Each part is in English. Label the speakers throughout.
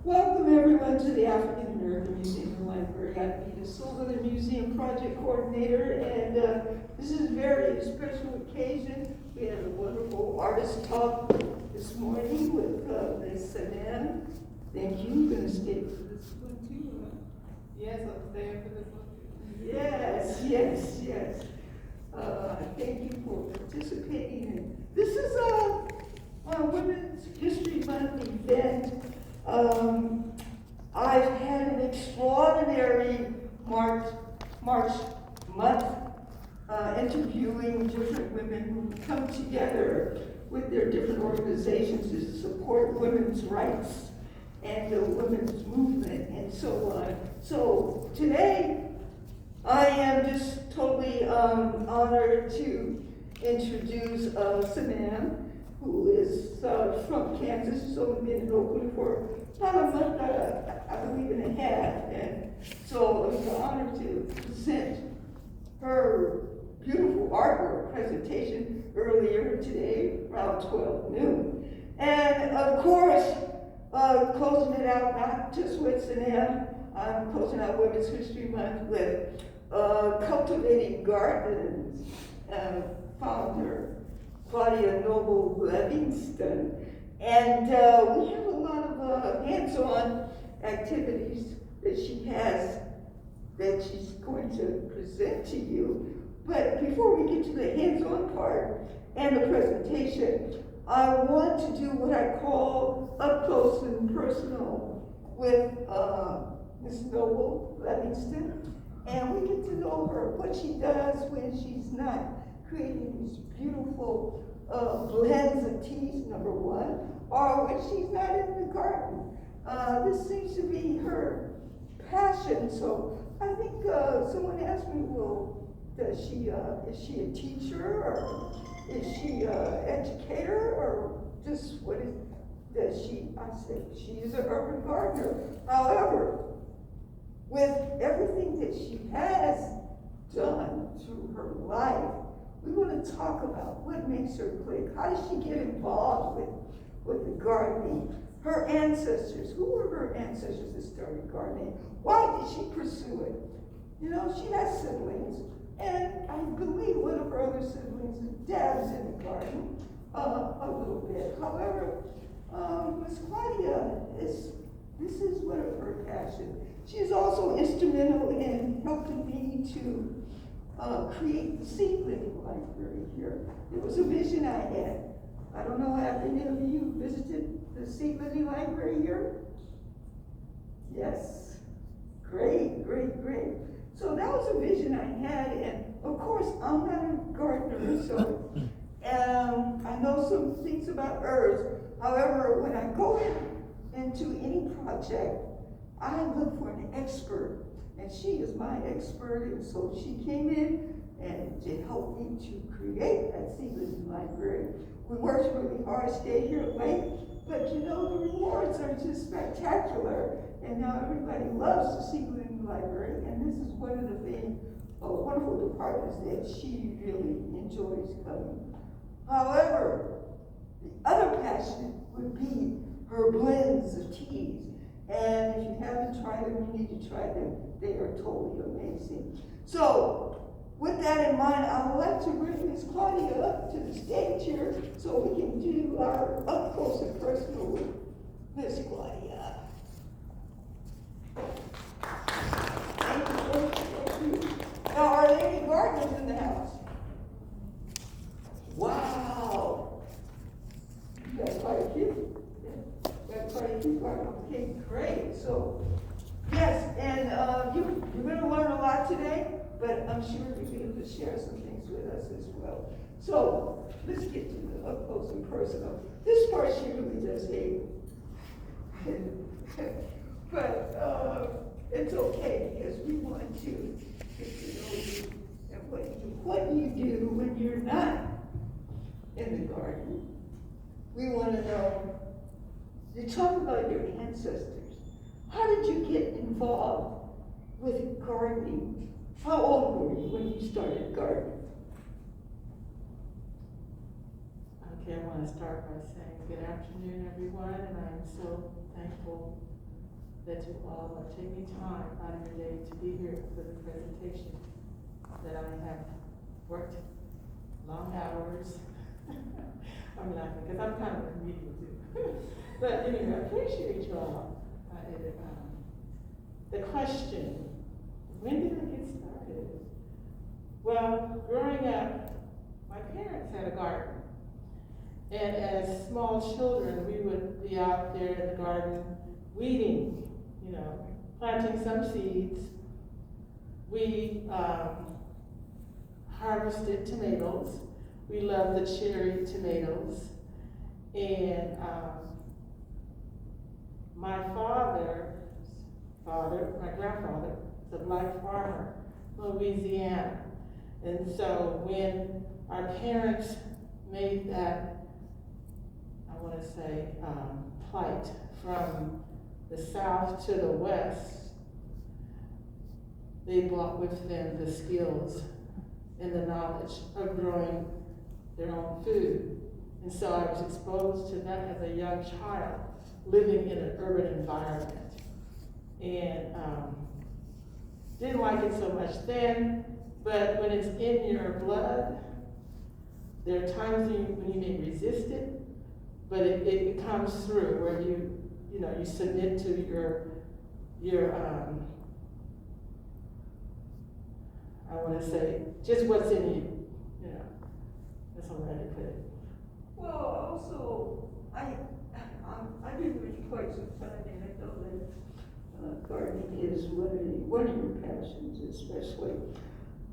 Speaker 1: Welcome everyone to the African American Museum and Library. I'm Rita Silva, the Museum Project Coordinator, and this is a very special occasion. We had a wonderful artist talk this morning with Ms. Sanan. Thank you. You're going to stay for this one too, huh?
Speaker 2: Yes, I'm staying for this one too.
Speaker 1: Yes. Thank you for participating. This is a Women's History Month event. I've had an extraordinary March month interviewing different women who come together with their different organizations to support women's rights and the women's movement and so on. So today, I am just totally honored to introduce Sanan, who is from Kansas. She's only been in Oakland for about a month, I believe, and a half. And so it was an honor to present her beautiful artwork presentation earlier today, around 12 noon. And of course, closing it out, not just with Sanan, I'm closing out Women's History Month with Cultivating Gardens founder Claudia Noble Livingston. And we have a lot of hands-on activities that she has that she's going to present to you. But before we get to the hands-on part and the presentation, I want to do what I call up close and personal with Ms. Noble Livingston. And we get to know her, what she does when she's not creating these beautiful blends of teas, number one, or when she's not in the garden. This seems to be her passion. So I think someone asked me, well, is she a teacher, or is she an educator, or just what does she? I said she is an urban gardener. However, with everything that she has done through her life, we want to talk about what makes her click. How did she get involved with the gardening? Her ancestors, who were her ancestors that started gardening? Why did she pursue it? You know, she has siblings, and I believe one of her other siblings dabs in the garden a little bit. However, Miss Claudia, this is one of her passions. She is also instrumental in helping me to create the Seed Living Library here. It was a vision I had. I don't know, have any of you visited the Seed Living Library here? Yes, great. So that was a vision I had, and of course, I'm not a gardener, so I know some things about herbs. However, when I go into any project, I look for an expert, and she is my expert, and so she came in and to help me to create that Seed Living Library. We worked really hard, stayed here late, but you know, the rewards are just spectacular, and now everybody loves the Seed Living Library, and this is one of the wonderful departments that she really enjoys coming. However, the other passion would be her blends of teas. And if you haven't tried them, you need to try them. They are totally amazing. So, with that in mind, I would like to bring Ms. Claudia up to the stage here so we can do our up close and personal with Ms. Claudia. Thank you. Now, are there any gardeners in the house? Wow. You got quite a few. Okay, great. So, yes, and you're going to learn a lot today, but I'm sure you'll be able to share some things with us as well. So, let's get to the up close and personal. This part she really does hate. But it's okay, because we want to get to know you and what you do when you're not in the garden. We want to know. You talk about your ancestors. How did you get involved with gardening? How old were you when you started gardening?
Speaker 2: Okay, I want to start by saying good afternoon, everyone, and I'm so thankful that you all are taking time out of your day to be here for the presentation, that I have worked long hours. I'm laughing because I'm kind of a comedian too. But anyway, I appreciate you all. The question, when did I get started? Well, growing up, my parents had a garden. And as small children, we would be out there in the garden weeding, planting some seeds. We harvested tomatoes. We loved the cherry tomatoes. And my grandfather, was a black farmer from Louisiana. And so when our parents made that, I want to say, plight from the south to the west, they brought with them the skills and the knowledge of growing their own food. And so I was exposed to that as a young child, living in an urban environment. And didn't like it so much then, but when it's in your blood, there are times when you may resist it, but it comes through where you submit to your I want to say, just what's in you. That's all I put it.
Speaker 1: Well, also, I've been with you quite some time, and I know that gardening is one of your passions, especially.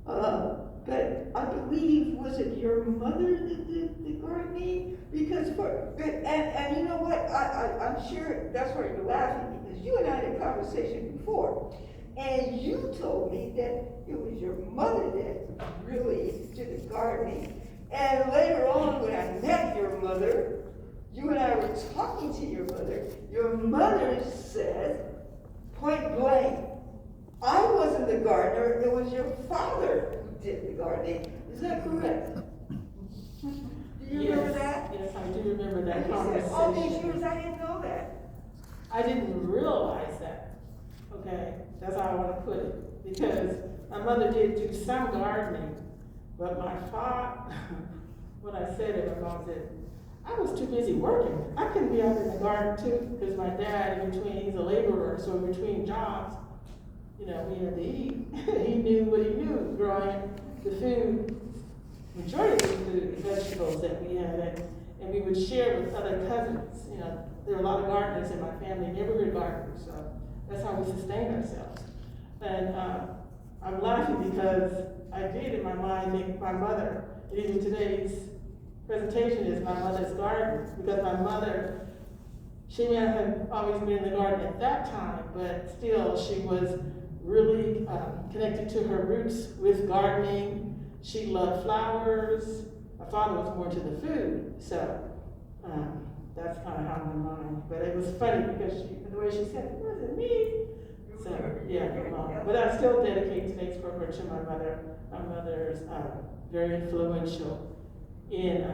Speaker 1: But I believe, was it your mother that did the gardening? Because and you know what? I'm sure that's why you're laughing, because you and I had a conversation before, and you told me that it was your mother that really did the gardening. And later on, when I met your mother, you and I were talking to your mother said, point blank, I wasn't the gardener, it was your father who did the gardening. Is that correct? Do you remember that?
Speaker 2: Yes, I do remember that conversation.
Speaker 1: All these years, I didn't know that.
Speaker 2: I didn't realize that, okay? That's how I want to put it. Because my mother did do some gardening, but my father, when I said it, my mom said, I was too busy working. I couldn't be out in the garden too, because my dad, he's a laborer, so in between jobs, we had to eat. He knew what he knew, growing the food, majority of the food, vegetables that we had, and we would share with other cousins. There were a lot of gardeners in my family, neighborhood gardeners, so that's how we sustained ourselves. And I'm laughing because I did in my mind think my mother, and even today's presentation is my mother's garden, because my mother, she may not have always been in the garden at that time, but still she was really connected to her roots with gardening. She loved flowers. My father was more to the food, so that's kind of how my mind. But it was funny because the way she said it wasn't me. So yeah, but I still dedicate today's program to my mother. My mother's very influential in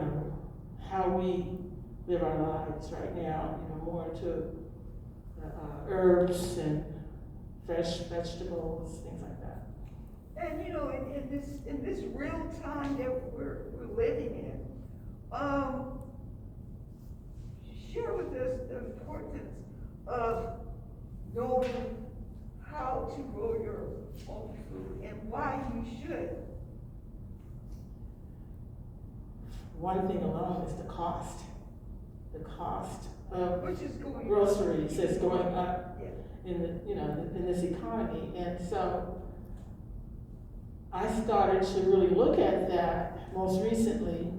Speaker 2: how we live our lives right now. More to herbs and fresh vegetables, things like that.
Speaker 1: And in this real time that we're living in, share with us the importance of knowing how to grow your own food and why you should.
Speaker 2: One thing alone is the cost. The cost of
Speaker 1: Which is going
Speaker 2: groceries is going up
Speaker 1: Yeah.
Speaker 2: in this economy, and so I started to really look at that most recently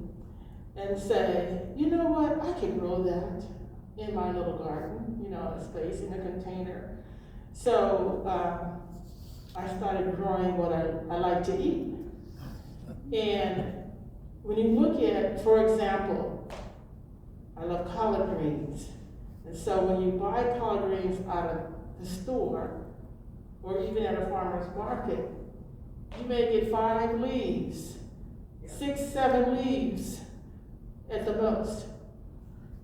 Speaker 2: and say, you know what, I can grow that in my little garden, a space in a container. So I started growing what I like to eat. And when you look at, for example, I love collard greens. And so when you buy collard greens out of the store, or even at a farmer's market, you may get 5 leaves, 6, 7 leaves at the most.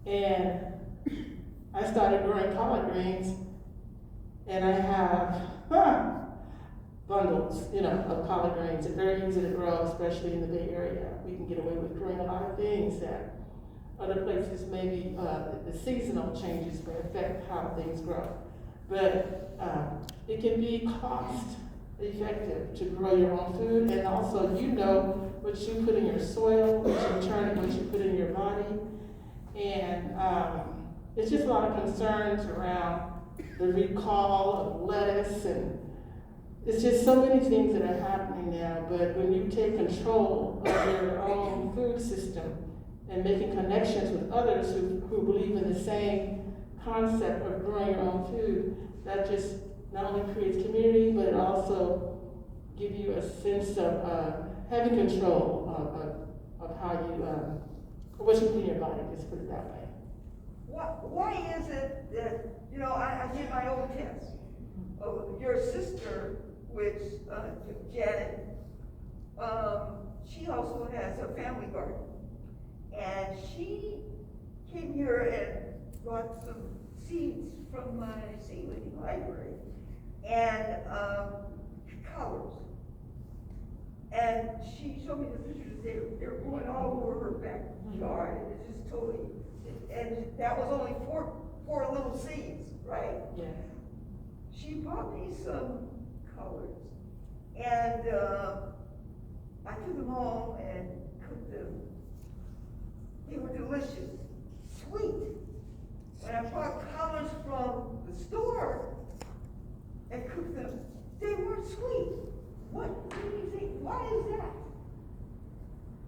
Speaker 2: And I started growing collard greens And I have bundles, of collard greens. They're very easy to grow, especially in the Bay Area. We can get away with growing a lot of things that other places maybe the seasonal changes may affect how things grow. But it can be cost effective to grow your own food, and also what you put in your soil, what you put in your body, and it's just a lot of concerns around the recall of lettuce, and it's just so many things that are happening now. But when you take control of your own food system and making connections with others who believe in the same concept of growing your own food, that just not only creates community, but it also gives you a sense of having control of how you, what you put in your body, just put it that way.
Speaker 3: Why is it that, I did my own test. Your sister, which, Janet, she also has a family garden. And she came here and brought some seeds from my seedling library and collards. And she showed me the pictures. They're going all over her backyard. And it's just totally, and that was only four little seeds, right?
Speaker 2: Yeah.
Speaker 3: She bought me some collards, and I took them home and cooked them. They were delicious, sweet. When I bought collards from the store and cooked them, they weren't sweet. What do you think? Why is that?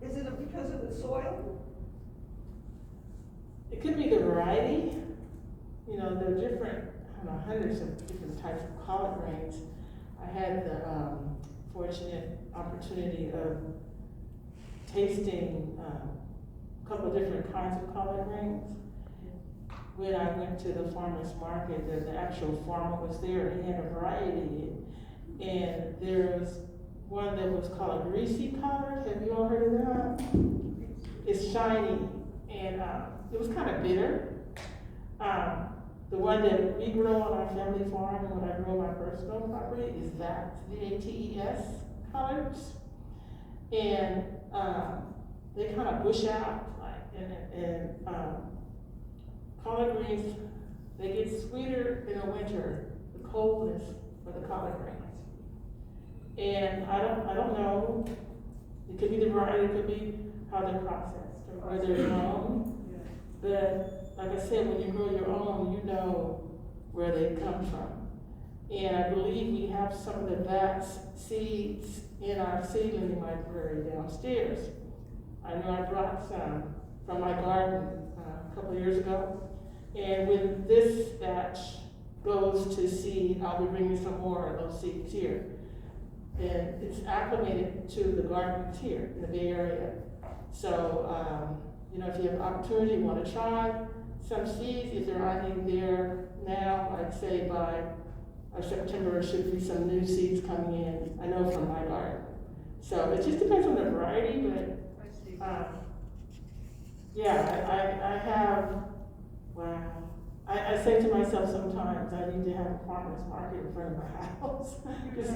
Speaker 3: Is it because of the soil?
Speaker 2: It could be the variety. There are different, hundreds of different types of collard greens. I had the fortunate opportunity of tasting a couple of different kinds of collard greens. When I went to the farmer's market, the actual farmer was there and he had a variety. And there's one that was called a greasy collard. Have you all heard of that? It's shiny and it was kind of bitter. The one that we grow on our family farm and when I grow my personal property is that, the ATES collards. And they kind of bush out, and collard greens, they get sweeter in the winter, the coldness for the collard greens. And I don't know, it could be the variety, it could be how they're processed or where they're grown. But like I said, when you grow your own, you know where they come from. And I believe we have some of the best seeds in our seedling library downstairs. I know I brought some from my garden a couple of years ago. And when this batch goes to seed, I'll be bringing some more of those seeds here. And it's acclimated to the gardens here in the Bay Area. So, if you have opportunity, you want to try some seeds, if there aren't any there now, I'd say by September there should be some new seeds coming in, I know from my garden. So it just depends on the variety, but I have, wow. I say to myself sometimes, I need to have a farmer's market in front of my house. Because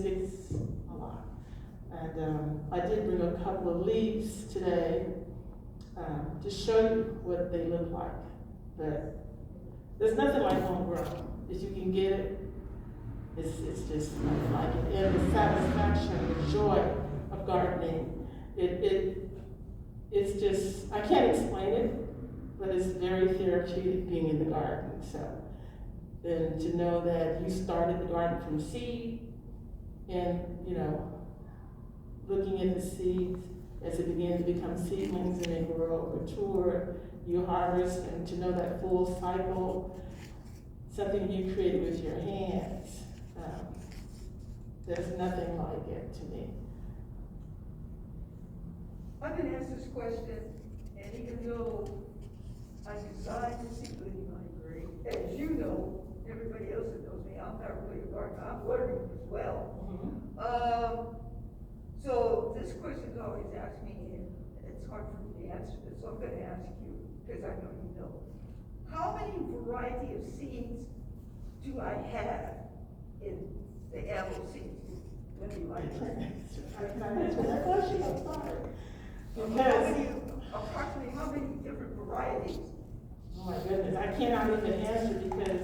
Speaker 2: it's a lot. And I did bring a couple of leaves today to show you what they look like. But there's nothing like homegrown. If you can get it, it's just nothing like it. And the satisfaction, the joy of gardening, it's just, I can't explain it. But it's very therapeutic being in the garden. So, and to know that you started the garden from seed, and looking at the seeds as it begins to become seedlings and they grow, mature, you harvest, and to know that full cycle, something you created with your hands. There's nothing like it to me.
Speaker 3: I've been asked this question, and even though I designed the seedling library, as you know, everybody else that knows me, I'm not really a gardener, I'm learning as well.
Speaker 2: Mm-hmm.
Speaker 3: So this question's always asked me, and it's hard for me to answer this, so I'm gonna ask you, because I know you know. How many variety of seeds do I have in the LOC? Let me write that. Approximately how many different varieties?
Speaker 2: Oh my goodness, I cannot even answer because,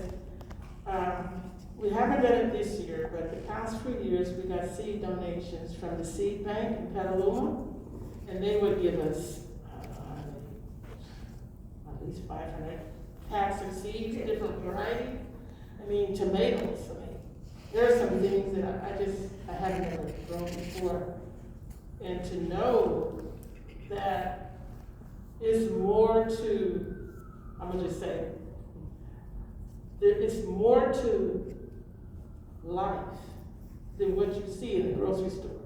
Speaker 2: we haven't done it this year, but the past few years, we got seed donations from the seed bank in Petaluma, and they would give us, at least 500 packs of seeds, different varieties. I mean, tomatoes, there are some things that I haven't ever grown before. And to know that it's more to, I'm gonna just say, it's more to life than what you see in the grocery store.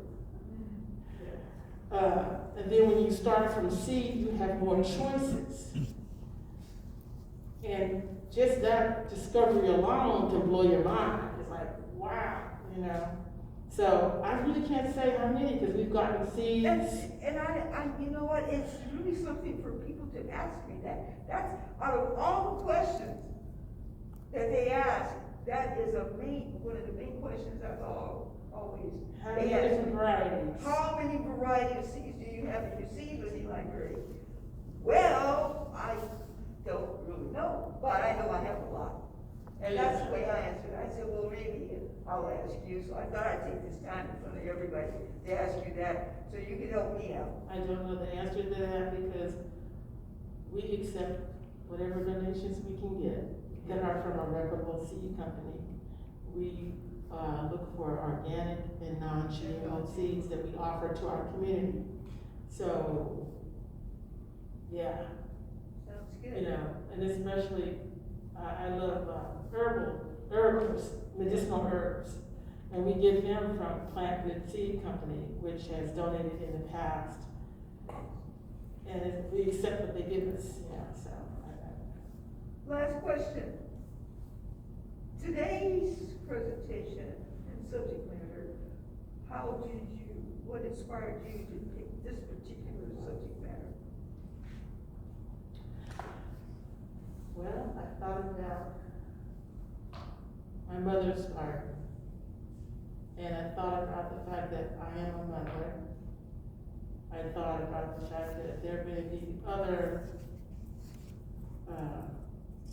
Speaker 2: And then when you start from seed, you have more choices. And just that discovery alone can blow your mind. It's like, wow, you know. So I really can't say how many because we've gotten seeds.
Speaker 3: And I, you know what, it's really something for people to ask me that. That's, out of all the questions that they ask, that is one of the main questions I've always.
Speaker 2: How many different varieties?
Speaker 3: How many varieties of seeds do you have in your seedling library? Well, I don't really know, but I know I have a lot. And that's the way I answered. I said, well, maybe I'll ask you. So I thought I'd take this time in front of everybody to ask you that, so you can help me out.
Speaker 2: I don't know the answer to that because we accept whatever donations we can get that are from a reputable seed company. We look for organic and non-GMO seeds that we offer to our community. So, yeah.
Speaker 3: Sounds good.
Speaker 2: You know, and especially, I love herbs, medicinal herbs. And we get them from Plant Good Seed Company, which has donated in the past. And we accept what they give us, yeah, so.
Speaker 3: Last question. Today's presentation and subject matter, what inspired you to pick this particular subject matter?
Speaker 2: Well, I thought about my mother's garden. And I thought about the fact that I am a mother. I thought about the fact that there may be other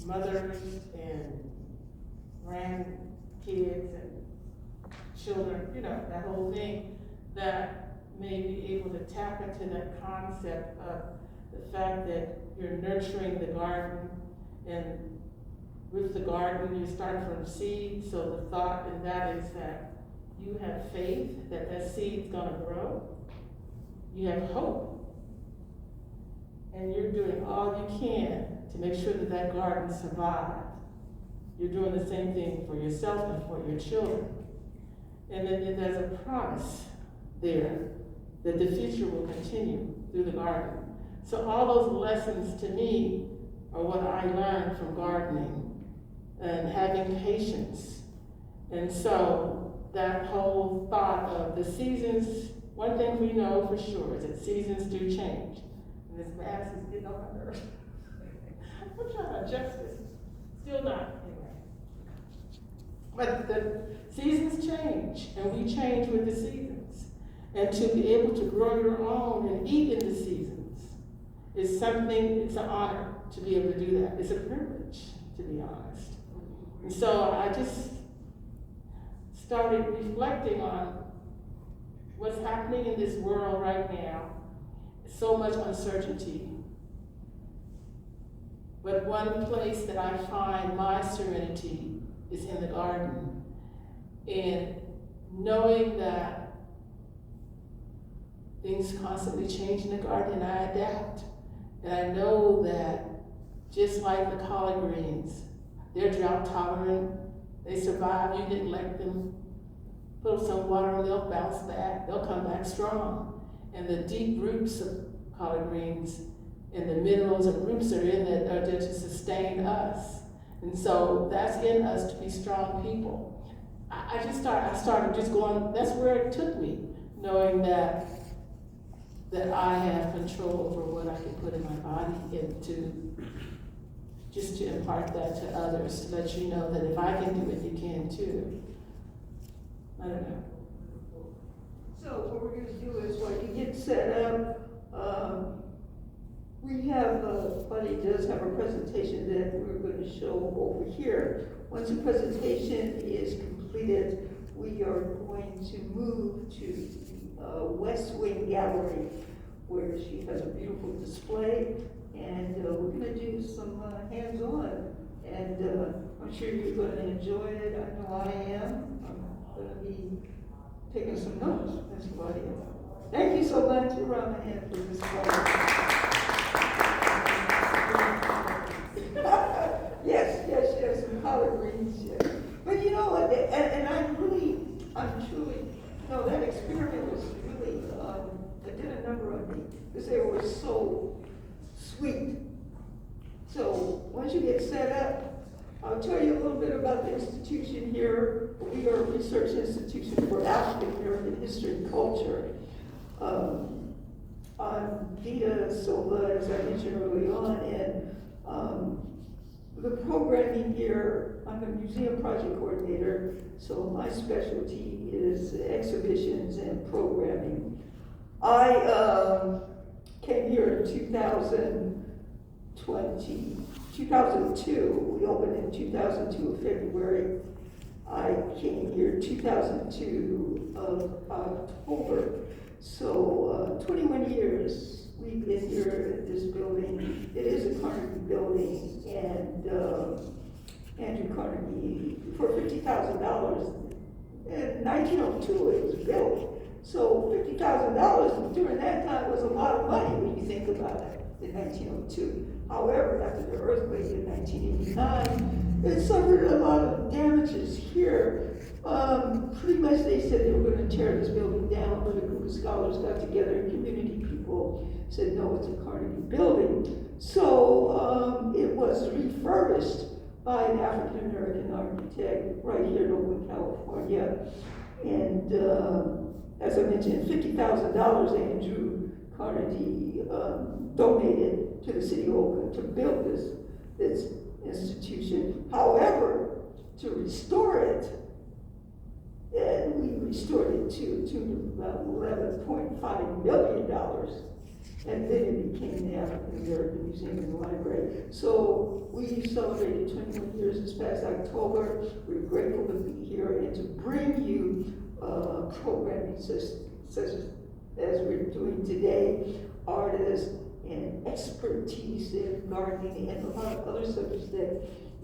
Speaker 2: mothers and grandkids and children, you know, that whole thing, that may be able to tap into that concept of the fact that you're nurturing the garden, and with the garden, you start from seed, so the thought in that is that you have faith that that seed's gonna grow. You have hope. And you're doing all you can to make sure that that garden survives. You're doing the same thing for yourself and for your children. And then there's a promise there that the future will continue through the garden. So all those lessons to me are what I learned from gardening and having patience. And so that whole thought of the seasons, one thing we know for sure is that seasons do change. And this mask is getting on my nerves. I'm trying to adjust this. Still not, anyway. But the seasons change, and we change with the seasons. And to be able to grow your own and eat in the seasons is something, it's an honor to be able to do that. It's a privilege, to be honest. And so I just started reflecting on what's happening in this world right now. So much uncertainty. But one place that I find my serenity is in the garden. And knowing that things constantly change in the garden and I adapt. And I know that just like the collard greens, they're drought tolerant, they survive, you neglect them, put some water and they'll bounce back, they'll come back strong. And the deep roots of collard greens and the minerals and roots are in that are there to sustain us. And so that's in us to be strong people. I started just going, that's where it took me, knowing that I have control over what I can put in my body and to just to impart that to others, to let you know that if I can do it, you can too. I don't know.
Speaker 1: So what we're gonna do is, while you get set up, we have, Buddy does have a presentation that we're gonna show over here. Once the presentation is completed, we are going to move to the West Wing Gallery, where she has a beautiful display, and we're gonna do some hands-on, and I'm sure you're gonna enjoy it. I know I am. I'm gonna be taking some notes. That's what I am. Thank you so much. You're on my hand for this program. Yes, and collard greens, yes. But you know what, and I'm truly, no, that experiment was really, it did a number on me, because they were so sweet. So, once you get set up, I'll tell you a little bit about the institution here. We are a research institution for African American history and culture. I'm Vita Silva, as I mentioned early on, and the programming here, I'm a museum project coordinator, so my specialty is exhibitions and programming. I came here in 2002, we opened in 2002 of February. I came here 2002 of October. So 21 years we've been here at this building. It is a Carnegie building, and Andrew Carnegie, for $50,000, in 1902 it was built. So $50,000 during that time was a lot of money when you think about it in 1902. However, after the earthquake in 1989, it suffered a lot of damages here. Pretty much they said they were going to tear this building down, but a group of scholars got together and community people said, no, it's a Carnegie building. So it was refurbished by an African American architect right here in Oakland, California. And as I mentioned, $50,000 Andrew Carnegie donated to the city of Oakland to build this institution. However, to restore it, and we restored it to about $11.5 million. And then it became the African American Museum and Library. So we celebrated 21 years this past October. We're grateful to be here and to bring you programming such as we're doing today, artists and expertise in gardening and a lot of other subjects that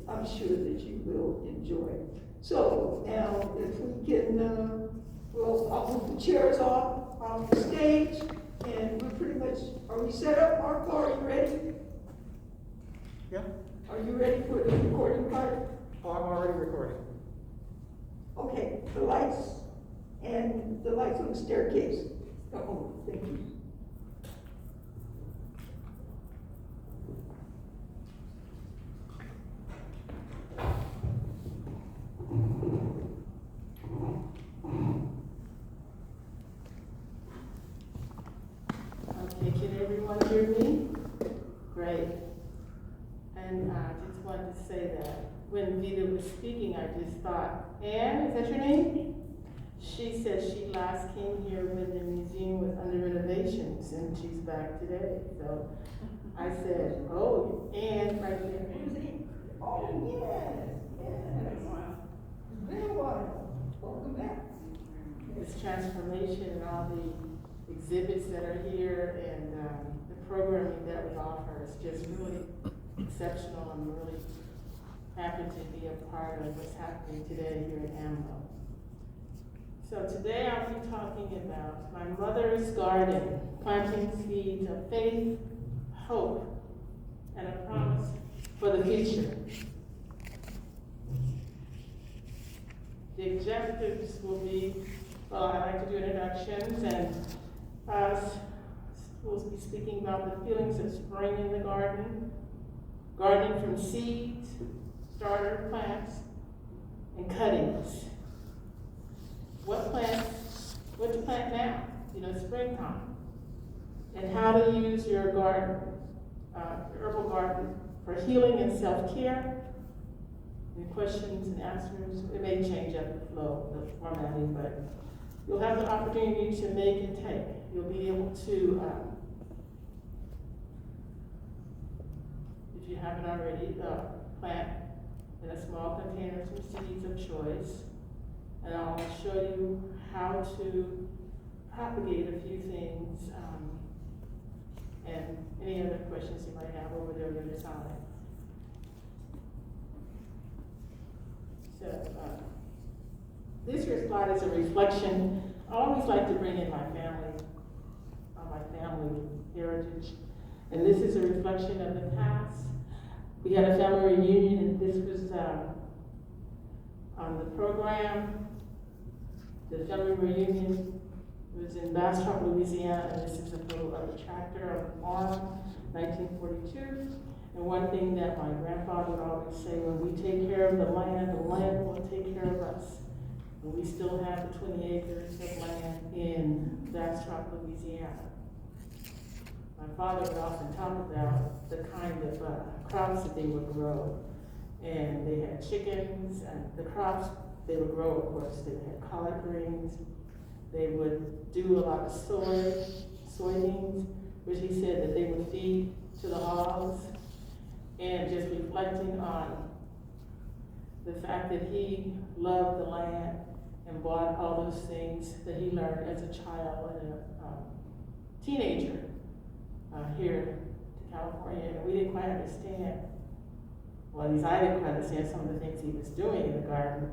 Speaker 1: I'm sure that you will enjoy. So now, if we can, I'll move the chairs off the stage, and we're pretty much, are we set up, Marco? Are you ready?
Speaker 4: Yeah.
Speaker 1: Are you ready for the recording part?
Speaker 4: Oh, I'm already recording.
Speaker 1: Okay, the lights on the staircase. Oh, thank you.
Speaker 2: Okay, can everyone hear me? Great. And I just wanted to say that when Vita was speaking, I just thought, Anne, is that your name? She said she last came here when the museum was under renovations, and she's back today. So I said, oh, Anne, right there.
Speaker 1: Oh, yes. It's been a while. Welcome back.
Speaker 2: This transformation and all the exhibits that are here and the programming that we offer is just really exceptional. I'm really happy to be a part of what's happening today here at AAMLO. So today I'll be talking about my mother's garden, planting seeds of faith, hope, and a promise for the future. The objectives will be, well, I like to do introductions, and we'll be speaking about the feelings of spring in the garden, gardening from seeds, starter plants, and cuttings. What to plant now, springtime, and how to use your garden. herbal garden for healing and self-care. Any questions and answers? It may change up the flow, the formatting, but you'll have the opportunity to make and take. You'll be able to, if you haven't already, plant in a small container some seeds of choice. And I'll show you how to propagate a few things, and any other questions you might have over there on the other side. So, this year's slide is a reflection. I always like to bring in my family heritage. And this is a reflection of the past. We had a family reunion, and this was on the program. The family reunion was in Bastrop, Louisiana, and this is a photo of a tractor on a farm, 1942. And one thing that my grandfather would always say, when we take care of the land will take care of us. And we still have the 20 acres of land in Bastrop, Louisiana. My father would often talk about the kind of crops that they would grow. And they had chickens, and the crops they would grow, of course, they had collard greens. They would do a lot of soybeans, which he said that they would feed to the hogs. And just reflecting on the fact that he loved the land and bought all those things that he learned as a child and a teenager here to California. And we didn't quite understand, well, at least I didn't quite understand some of the things he was doing in the garden,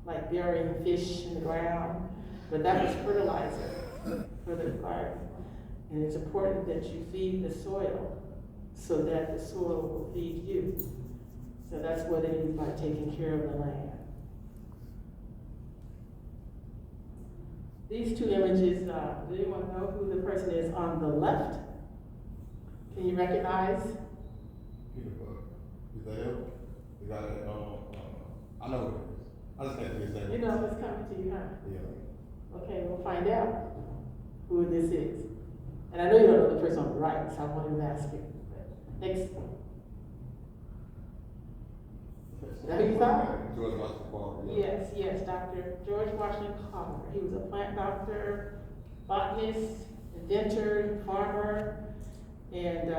Speaker 2: like burying fish in the ground, but that was fertilizer for the garden. And it's important that you feed the soil so that the soil will feed you. So that's what it is by taking care of the land. These two images, do anyone know who the person is on the left? Can you recognize?
Speaker 5: Is that him? Is that it? I know who it is. I just can't think of his name.
Speaker 2: You know what's coming to you, huh?
Speaker 5: Yeah.
Speaker 2: Okay, we'll find out who this is. And I know you don't know the person on the right, so I won't even ask you. Next. Is that who you thought?
Speaker 5: George Washington Carver.
Speaker 2: Yes, Dr. George Washington Carver. He was a plant doctor, botanist, inventor, farmer, and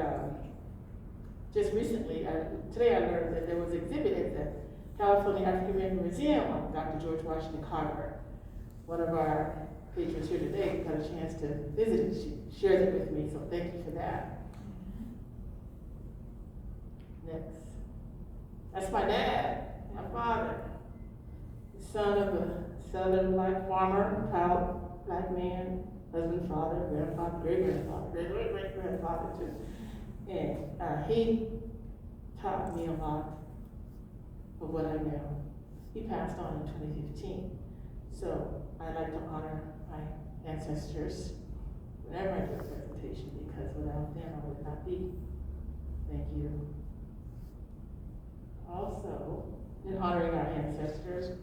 Speaker 2: just recently, today I learned that there was an exhibit at the California African American Museum on Dr. George Washington Carver. One of our patrons here today got a chance to visit it. She shared it with me, so thank you for that. Next. That's my dad, my father. Son of a black farmer, proud black man, husband, father, grandfather, great-grandfather, great-great-great-grandfather too. And he taught me a lot of what I know. He passed on in 2015. So I like to honor my ancestors whenever I do a presentation, because without them I would not be. Thank you. Also, in honoring our ancestors,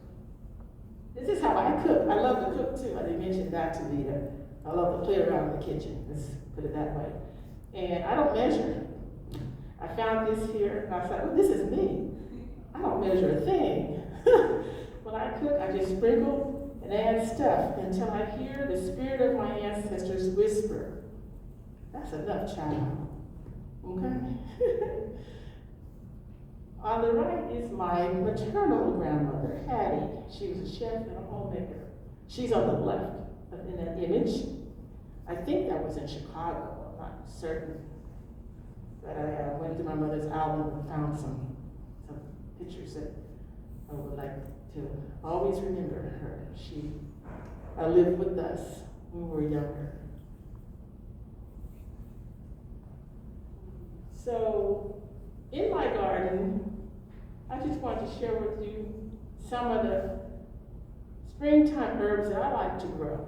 Speaker 2: this is how I cook. I love to cook too. I didn't mention that to Vita. I love to play around in the kitchen, let's put it that way. And I don't measure. I found this here and I said, oh, this is me. I don't measure a thing. When I cook, I just sprinkle and add stuff until I hear the spirit of my ancestors whisper. That's enough, child. Okay? On the right is my maternal grandmother, Hattie. She was a chef and a homemaker. She's on the left in that image. I think that was in Chicago, I'm not certain. But I went through my mother's album and found some pictures that I would like to always remember her. She lived with us when we were younger. So, in my garden, I just want to share with you some of the springtime herbs that I like to grow.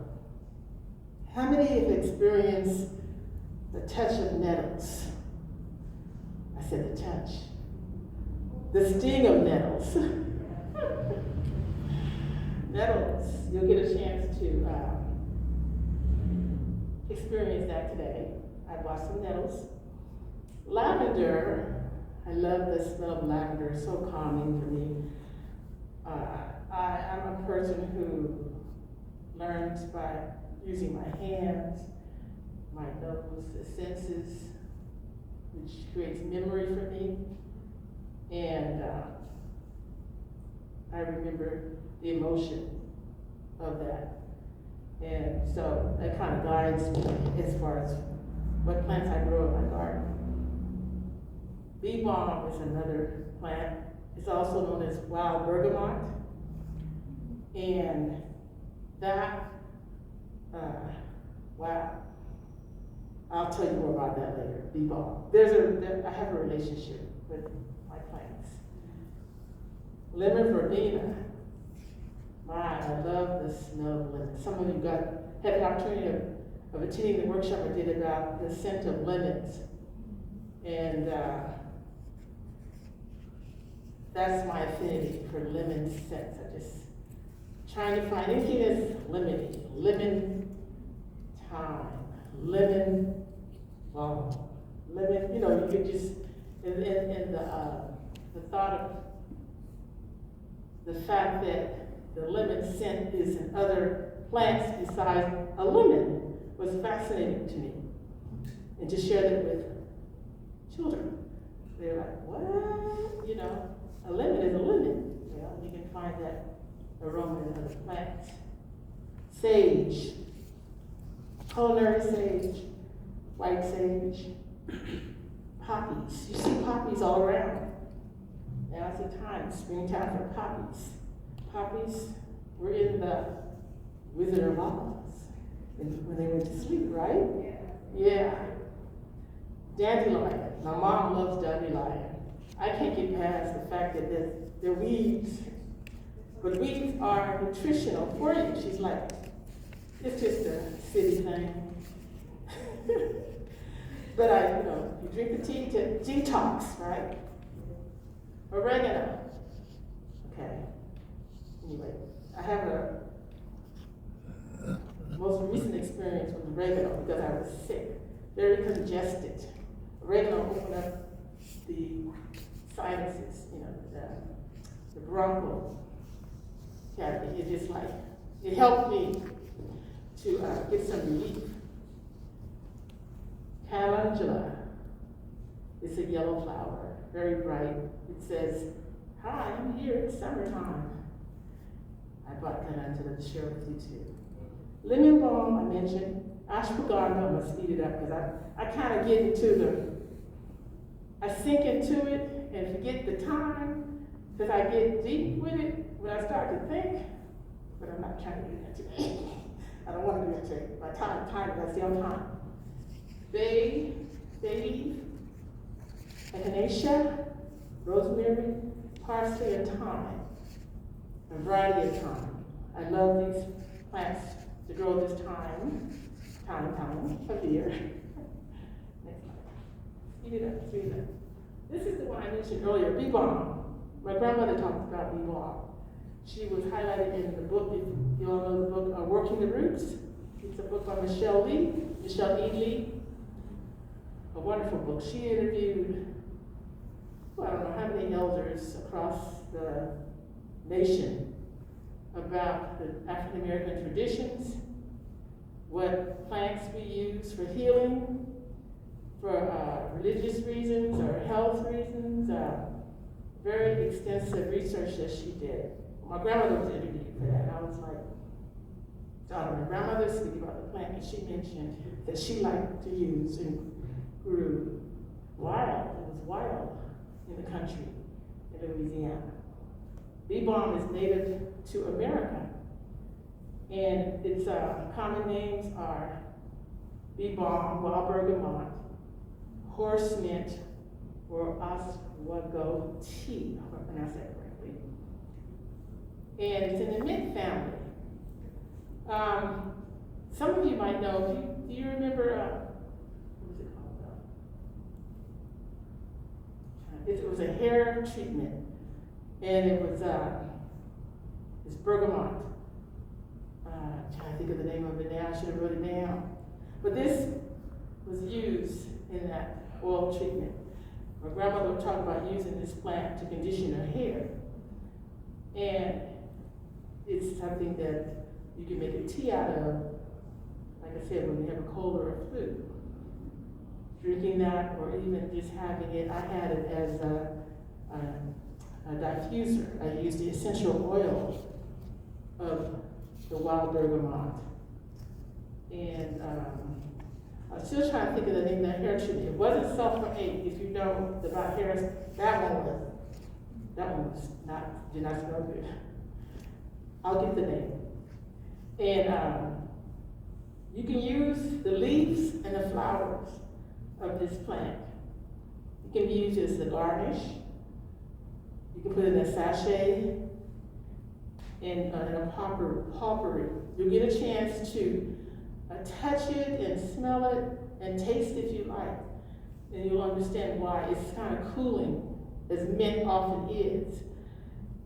Speaker 2: How many have experienced the touch of nettles? I said the touch. The sting of nettles. Nettles, you'll get a chance to experience that today. I bought some nettles. lavender, I love the smell of lavender, it's so calming for me. I'm a person who learns by using my hands, my nose, the senses, which creates memory for me. And I remember the emotion of that. And so that kind of guides me as far as what plants I grow in my garden. Bee balm is another plant. It's also known as wild bergamot. And that, wow, I'll tell you more about that later, bee balm. I have a relationship with my plants. Lemon verbena, I love the smell of lemon. Some of you had the opportunity of attending the workshop I did about the scent of lemons. And that's my affinity for lemon scents. I just trying to find anything that's lemony, lemon thyme, lemon balm, lemon, you could just, and the thought of the fact that the lemon scent is in other plants besides a lemon was fascinating to me. And to share that with children. They're like, what? A lemon is a lemon. Well, you can find that aroma in other plants. Sage, culinary sage, white sage, poppies. You see poppies all around. Now's the time, springtime for poppies. Poppies were in the Wizard of Oz when they went to sleep, right? Yeah. Dandelion. My mom loves dandelion. I can't get past the fact that they're weeds. But weeds are nutritional for you. She's like, it's just a city thing. But you drink the tea to detox, right? Oregano. Okay. Anyway, I have a most recent experience with oregano because I was sick, very congested. Oregano opened up the sinuses, the bronchial cavity. It helped me to get some relief. Calendula is a yellow flower, very bright. It says, hi, I'm here, it's summertime. I bought calendula to share with you too. Lemon balm, I mentioned. Ashwagandha, I'm gonna speed it up because I kind of get into I sink into it and forget the time because I get deep with it when I start to think, but I'm not trying to do that today. I don't want to do that today. My time, that's the only time. Bay leaf, echinacea, rosemary, parsley, and thyme. A variety of thyme. I love these plants to grow this time of the year. Next slide. Speed it up. This is the one I mentioned earlier, bee balm. My grandmother talked about bee balm. She was highlighted in the book, if you all know the book, Working the Roots. It's a book by Michelle E. Lee. A wonderful book. She interviewed, I don't know how many elders across the nation about the African American traditions, what plants we use for healing, for religious reasons or health reasons. Very extensive research that she did. My grandmother was interviewed for that, and I was like, my grandmother speaking about the plant, and she mentioned that she liked to use and grew wild. It was wild in the country in Louisiana. Bee balm is native to America, and its common names are bee balm, wild bergamot, horse mint, or oswego tea. I hope I pronounced that correctly. And it's in the mint family. Some of you might know. Do you remember? What was it called? It was a hair treatment, and it was it's bergamot. Trying to think of the name of it now. I should have wrote it down. But this was used in that oil treatment. my grandmother would talk about using this plant to condition her hair. And it's something that you can make a tea out of, like I said, when you have a cold or a flu. Drinking that, or even just having it, I had it as a diffuser. I used the essential oil of the wild bergamot. And I'm still trying to think of the name of that hair treatment. It wasn't sulfur 8, if you know about hairs, that one was not, did not smell good. I'll get the name. And you can use the leaves and the flowers of this plant. It can be used as a garnish. You can put it in a sachet and in a potpourri. You'll get a chance to touch it and smell it and taste it if you like. And you'll understand why it's kind of cooling, as mint often is.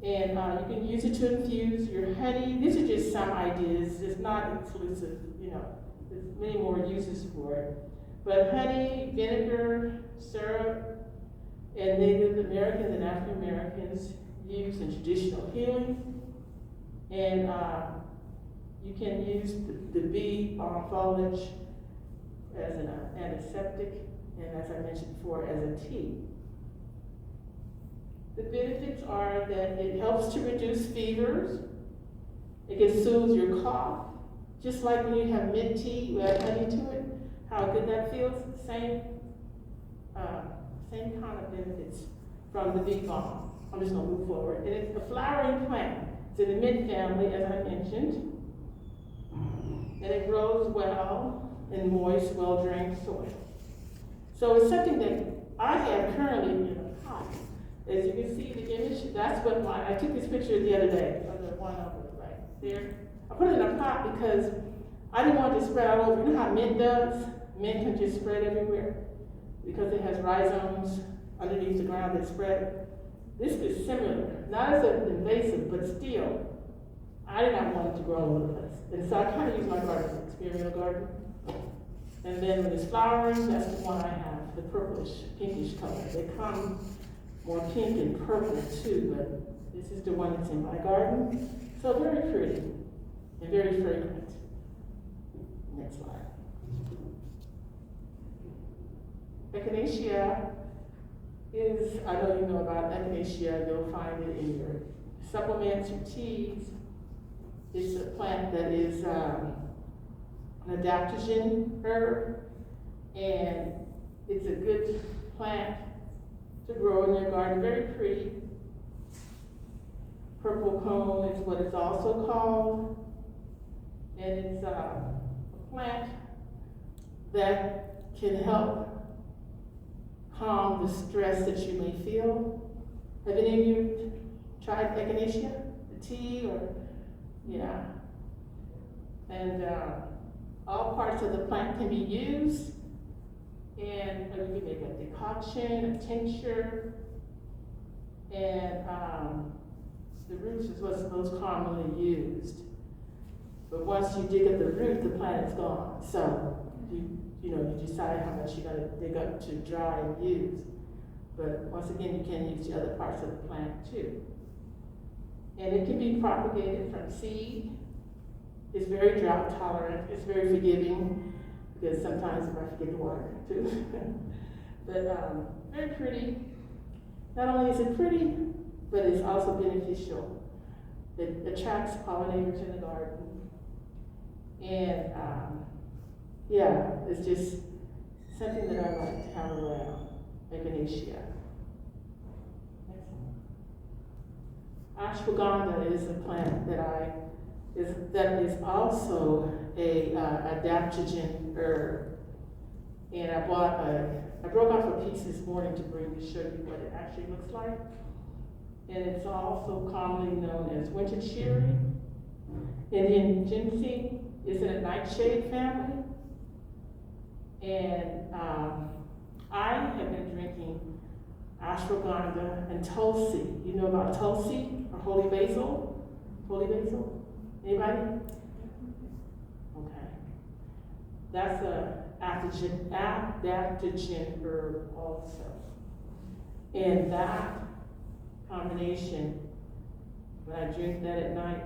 Speaker 2: And you can use it to infuse your honey. These are just some ideas. It's not exclusive, you know. There's many more uses for it. But honey, vinegar, syrup, and Native Americans and African Americans use in traditional healing. And you can use the bee foliage as an antiseptic, and as I mentioned before, as a tea. The benefits are that it helps to reduce fevers. It can soothe your cough, just like when you have mint tea, you add honey to it, how good that feels. Same kind of benefits from the bee balm. I'm just gonna move forward. And it's a flowering plant. It's in the mint family, as I mentioned. And it grows well in moist, well-drained soil. So it's something that I have currently in a pot. As you can see the image, that's what I took this picture the other day, of the one over right there. I put it in a pot because I didn't want it to spread all over. You know how mint does? Mint can just spread everywhere because it has rhizomes underneath the ground that spread. This is similar, not as invasive, but still, I did not want it to grow all over the place. And so I kind of use my garden as an experimental garden. And then when it's flowering, that's the one I have, the purplish, pinkish color. They come more pink and purple too, but this is the one that's in my garden. So very pretty and very fragrant. Next slide. Echinacea is, I know you know about echinacea, you'll find it in your supplements, your teas. It's a plant that is an adaptogen herb, and it's a good plant to grow in your garden, very pretty. Purple cone is what it's also called, and it's a plant that can help calm the stress that you may feel. Have any of you tried echinacea, the tea, or, yeah. And all parts of the plant can be used, and you can make a decoction, a tincture, and the roots is what's most commonly used. But once you dig up the root, the plant is gone. So you decide how much you're gonna dig up to dry and use. But once again, you can use the other parts of the plant too. And it can be propagated from seed. It's very drought tolerant. It's very forgiving because sometimes I forget to water too. But very pretty. Not only is it pretty, but it's also beneficial. It attracts pollinators in the garden. And yeah, it's just something that I like to have around, echinacea. Ashwagandha is a plant that is also a adaptogen herb. And I broke off a piece this morning to bring to show you what it actually looks like. And it's also commonly known as winter cherry. Indian ginseng is in a nightshade family. And I have been drinking ashwagandha and tulsi. You know about tulsi or holy basil? Holy basil? Anybody? Okay. That's a adaptogen herb also. And that combination, when I drink that at night,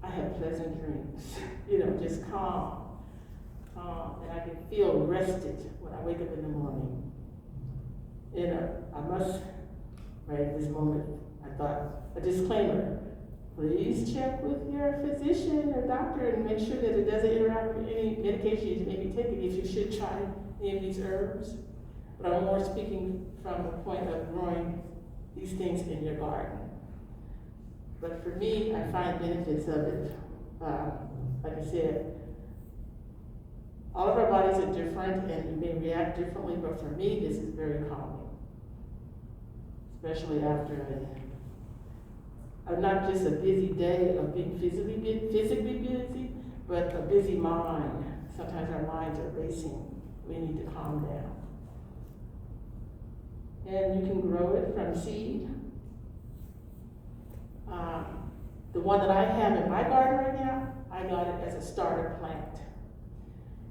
Speaker 2: I have pleasant dreams, just calm, and I can feel rested when I wake up in the morning. I must, right at this moment, I thought, a disclaimer, please check with your physician or doctor and make sure that it doesn't interact with any medication you may be taking if you should try any of these herbs. But I'm more speaking from the point of growing these things in your garden. But for me, I find benefits of it. Like I said, all of our bodies are different and you may react differently, but for me, this is very calming. Especially after not just a busy day of being physically busy, but a busy mind. Sometimes our minds are racing. We need to calm down. And you can grow it from seed. The one that I have in my garden right now, I got it as a starter plant.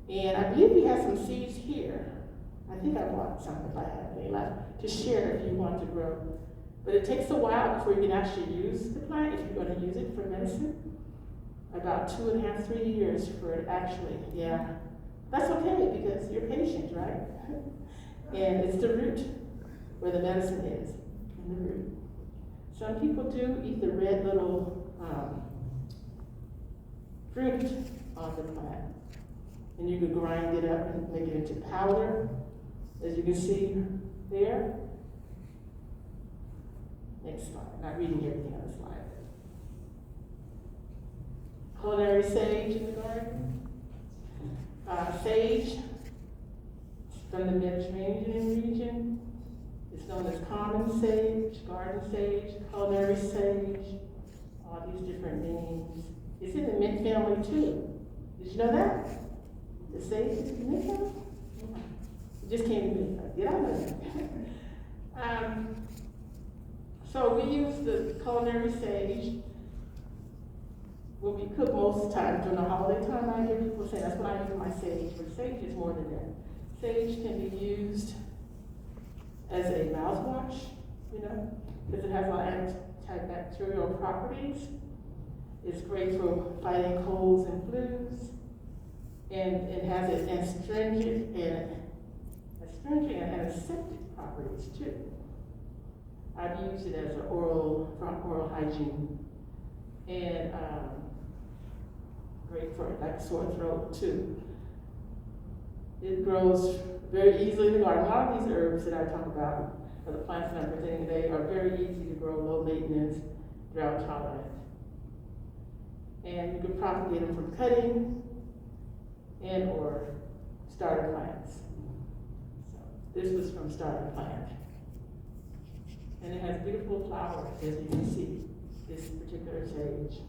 Speaker 2: And I believe we have some seeds here. I think I bought some if I have any left to share if you want to grow. But it takes a while before you can actually use the plant if you're going to use it for medicine. About 2.5, 3 years for it actually, yeah. That's okay because you're patient, right? And it's the root where the medicine is, in the root. Some people do eat the red little fruit on the plant. And you could grind it up and make it into powder, as you can see there. Next slide, not reading everything on the slide. Culinary sage in the garden. Sage from the Mediterranean region. It's known as common sage, garden sage, culinary sage, all these different names. It's in the mint family too. Did you know that? The sage is in the mint family? It just came to me. Did I know that? So we use the culinary sage when we cook most times during the holiday time. I hear people say that's when I use my sage, but sage is more than that. Sage can be used as a mouthwash, because it has a lot of antibacterial properties. It's great for fighting colds and flus, and it has an astringent and antiseptic properties too. I've used it as an oral hygiene, and great for like sore throat too. It grows very easily in the garden. A lot of these herbs that I talk about, or the plants that I'm presenting today, are very easy to grow, low maintenance, drought tolerant. And you can propagate them from cutting and or starter plants. So this was from starter plant. And it has beautiful flowers, as you can see, this particular sage.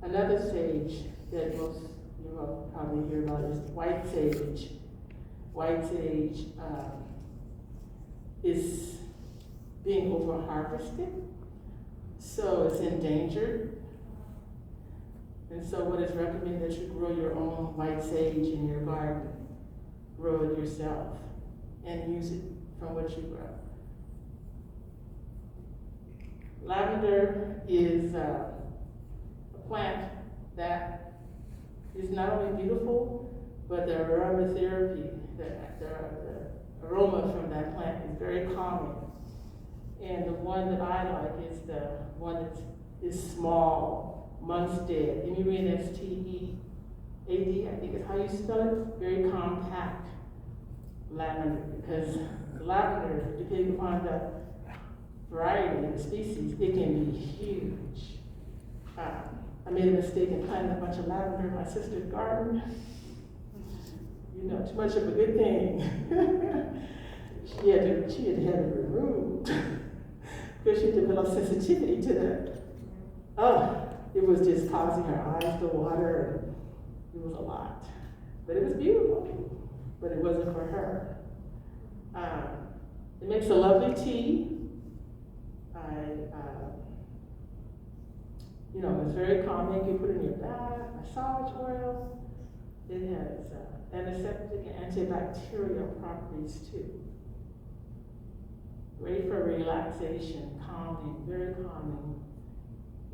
Speaker 2: Another sage that most you will probably hear about is white sage. White sage is being over-harvested, so it's endangered. And so what is recommended that you grow your own white sage in your garden. Grow it yourself and use it from what you grow. Lavender is a plant that is not only beautiful, but the aromatherapy, the aroma from that plant is very calming. And the one that I like is the one that is small, Munstead, Munstead, I think is how you spell it, very compact lavender, because lavender, depending upon the variety of the species, it can be huge. I made a mistake in planting a bunch of lavender in my sister's garden. Too much of a good thing. she had to have it removed because she developed sensitivity to that. It was just causing her eyes to water. It was a lot, but it was beautiful. But it wasn't for her. It makes a lovely tea. It's very calming. You put it in your bath, massage oil. It has antiseptic and antibacterial properties too. great for relaxation, calming, very calming.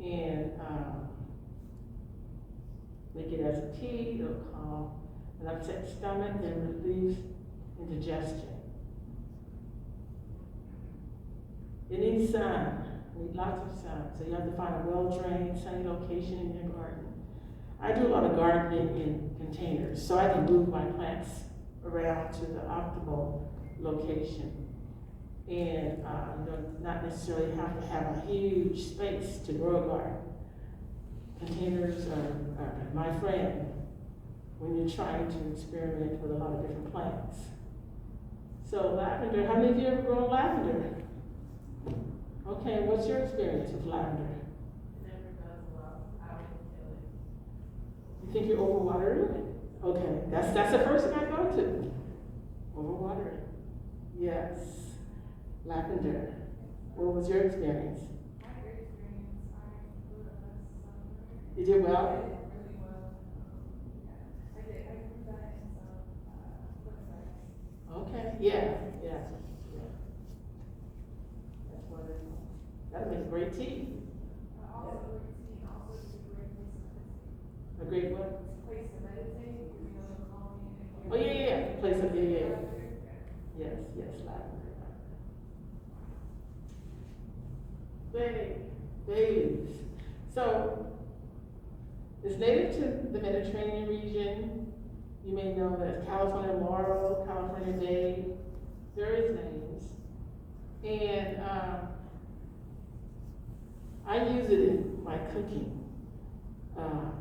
Speaker 2: And make it as a tea, it'll calm an upset stomach and relieves indigestion. It needs sun, it needs lots of sun, so you have to find a well-drained, sunny location in your garden. I do a lot of gardening in containers, so I can move my plants around to the optimal location. And you don't not necessarily have to have a huge space to grow a garden. Containers are my friend when you're trying to experiment with a lot of different plants. So lavender, how many of you ever grown lavender? Okay, what's your experience with lavender?
Speaker 6: It never does well. I would kill it.
Speaker 2: You think you're overwatering it? Okay, that's the first thing I go to. Overwatering. Yes. Lavender. What was your experience?
Speaker 6: My great experience, I grew a summer.
Speaker 2: You did
Speaker 6: I
Speaker 2: well?
Speaker 6: did really well. Yeah, I did. I grew that in some foot
Speaker 2: Okay, yeah. That's wonderful. That'll make a great tea.
Speaker 6: Also, routine also is a great place to meditate.
Speaker 2: A great what?
Speaker 6: Place to meditate, you know, calming.
Speaker 2: Oh, yeah. Place of, yeah. Yes, lavender. Bay leaves. So, it's native to the Mediterranean region. You may know that California laurel, California bay, various names. And I use it in my cooking. I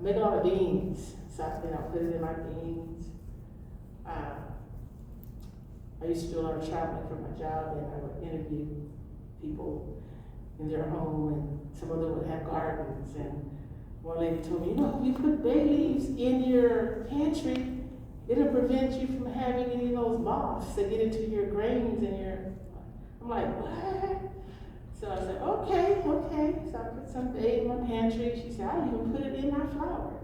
Speaker 2: make a lot of beans, so I put it in my beans. I used to do a lot of traveling for my job, and I would interview people in their home, and some of them would have gardens. And one lady told me, if you put bay leaves in your pantry, it'll prevent you from having any of those moths that get into your grains and your. I'm like, what? So I said, okay. So I put some bay in my pantry. She said, I even put it in my flour.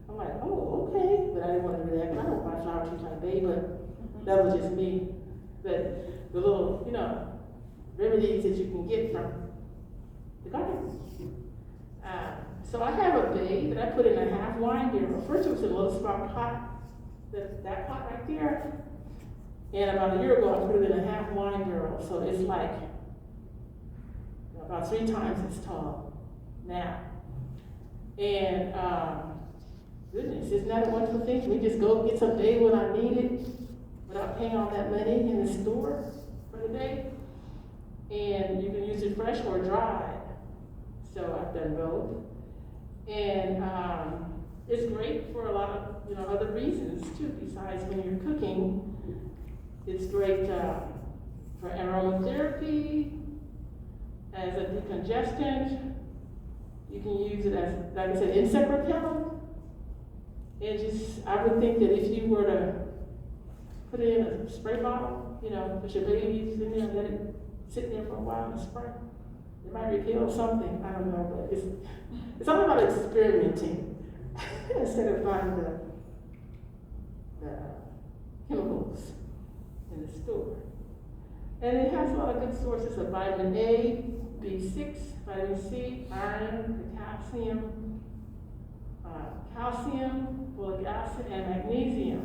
Speaker 2: I'm like, oh, okay. But I didn't want to do that because I don't want my flour to taste like bay, but that was just me. But the little, remedies that you can get from the garden. So I have a bay that I put in a half wine barrel. First it was in a little small pot, that pot right there. And about a year ago I put it in a half wine barrel. So it's like about 3 times as tall now. And goodness, isn't that a wonderful thing? We just go get some bay when I need it without paying all that money in the store for the day. And you can use it fresh or dried. So I've done both. And it's great for a lot of other reasons too, besides when you're cooking. It's great for aromatherapy, as a decongestant. You can use it as, like I said, insect repellent. And I would think that if you were to put it in a spray bottle, put your bay leaves in there and let it sit there for a while and spray. It might repel something, I don't know, but it's all about experimenting instead of buying the chemicals in the store. And it has a lot of good sources of vitamin A, B6, vitamin C, iron, potassium, calcium, folic acid, and magnesium.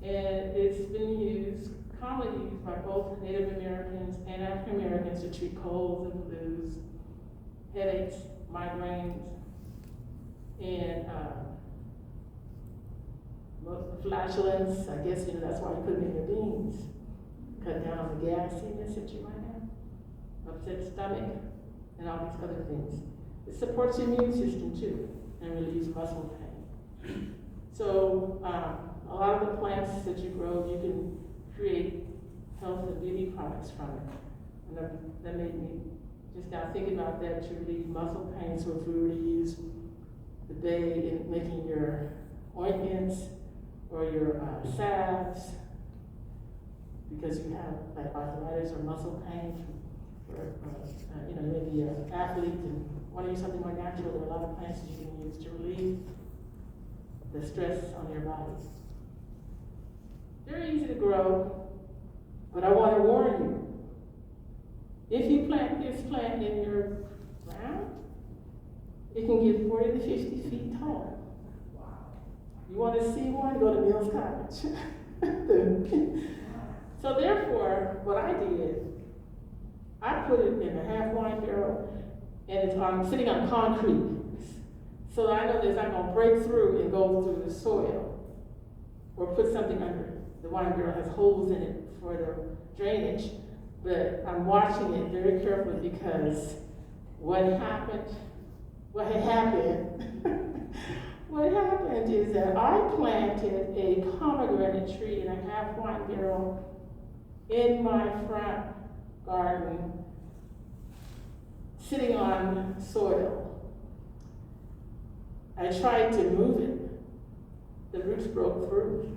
Speaker 2: And it's been commonly used by both Native Americans and African Americans to treat colds and flus, headaches, migraines, and flatulence. I guess that's why you put it in your beans. Cut down on the gassiness that you might have, upset stomach, and all these other things. It supports the immune system too, and relieves muscle pain. So a lot of the plants that you grow, you can create health and beauty products from it. And that made me just now think about that, to relieve muscle pain. So if we were to use the bay in making your ointments or your salves, because you have like arthritis or muscle pain, or maybe an athlete and want to use something more natural, there are a lot of plants that you can use to relieve the stress on your body. Very easy to grow, but I want to warn you, if you plant this plant in your ground, it can get 40 to 50 feet tall. You want to see one? Go to Mills Cottage. So therefore, what I did, I put it in a half wine barrel, and it's sitting on concrete. So I know that it's not going to break through and go through the soil, or put something under it. The wine barrel has holes in it for the drainage, but I'm watching it very carefully because what had happened what happened is that I planted a pomegranate tree in a half wine barrel in my front garden, sitting on soil. I tried to move it. The roots broke through.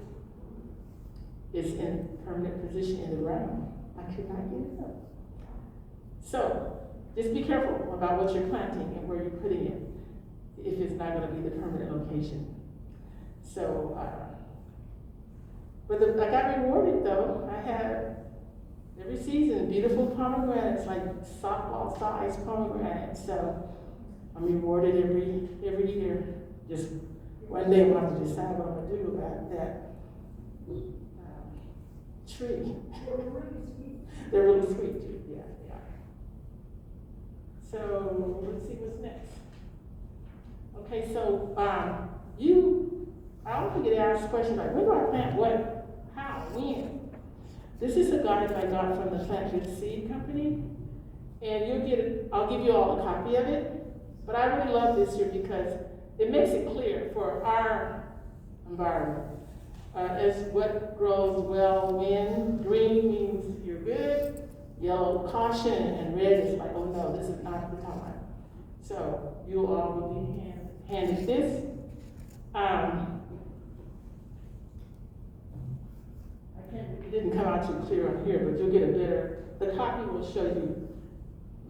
Speaker 2: It's in permanent position in the ground. I could not get it up. So, just be careful about what you're planting and where you're putting it, if it's not going to be the permanent location. So, I got rewarded though. I had every season beautiful pomegranates, like softball sized pomegranates. So I'm rewarded every year. Just one day we'll have to decide what I'm going to do about that tree. They're really sweet too. Yeah. So let's see what's next. Okay, so I often get asked questions like, when do I plant what, how, when? This is a guide I got from the Plant Good Seed Company, and I'll give you all a copy of it, but I really love this here because it makes it clear for our environment as what grows well when. Green means you're good, yellow caution, and red is like, oh no, this is not the time. So you all will be handed this. It didn't come out too clear on here, but you'll get the copy will show you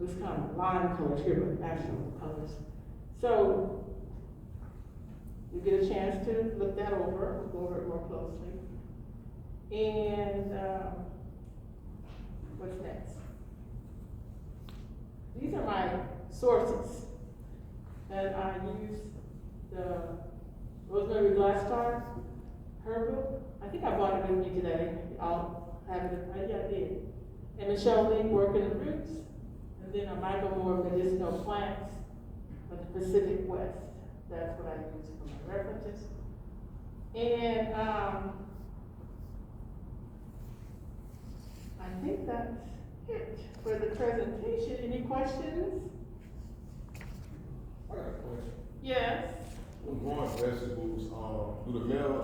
Speaker 2: this kind of line colors here, but actual colors. So you get a chance to look that over, go over it more closely. And what's next? These are my sources that I use. The rosemary glass jar herbal. I think I bought it with me today. I'll have it. Yeah, I did. And Michelle Lee working the roots. And then a Michael Moore medicinal plants of the Pacific West. That's what I use for my references. And I think that's it for the presentation. Any questions?
Speaker 5: I got a question.
Speaker 2: Yes.
Speaker 5: When growing vegetables, do the male,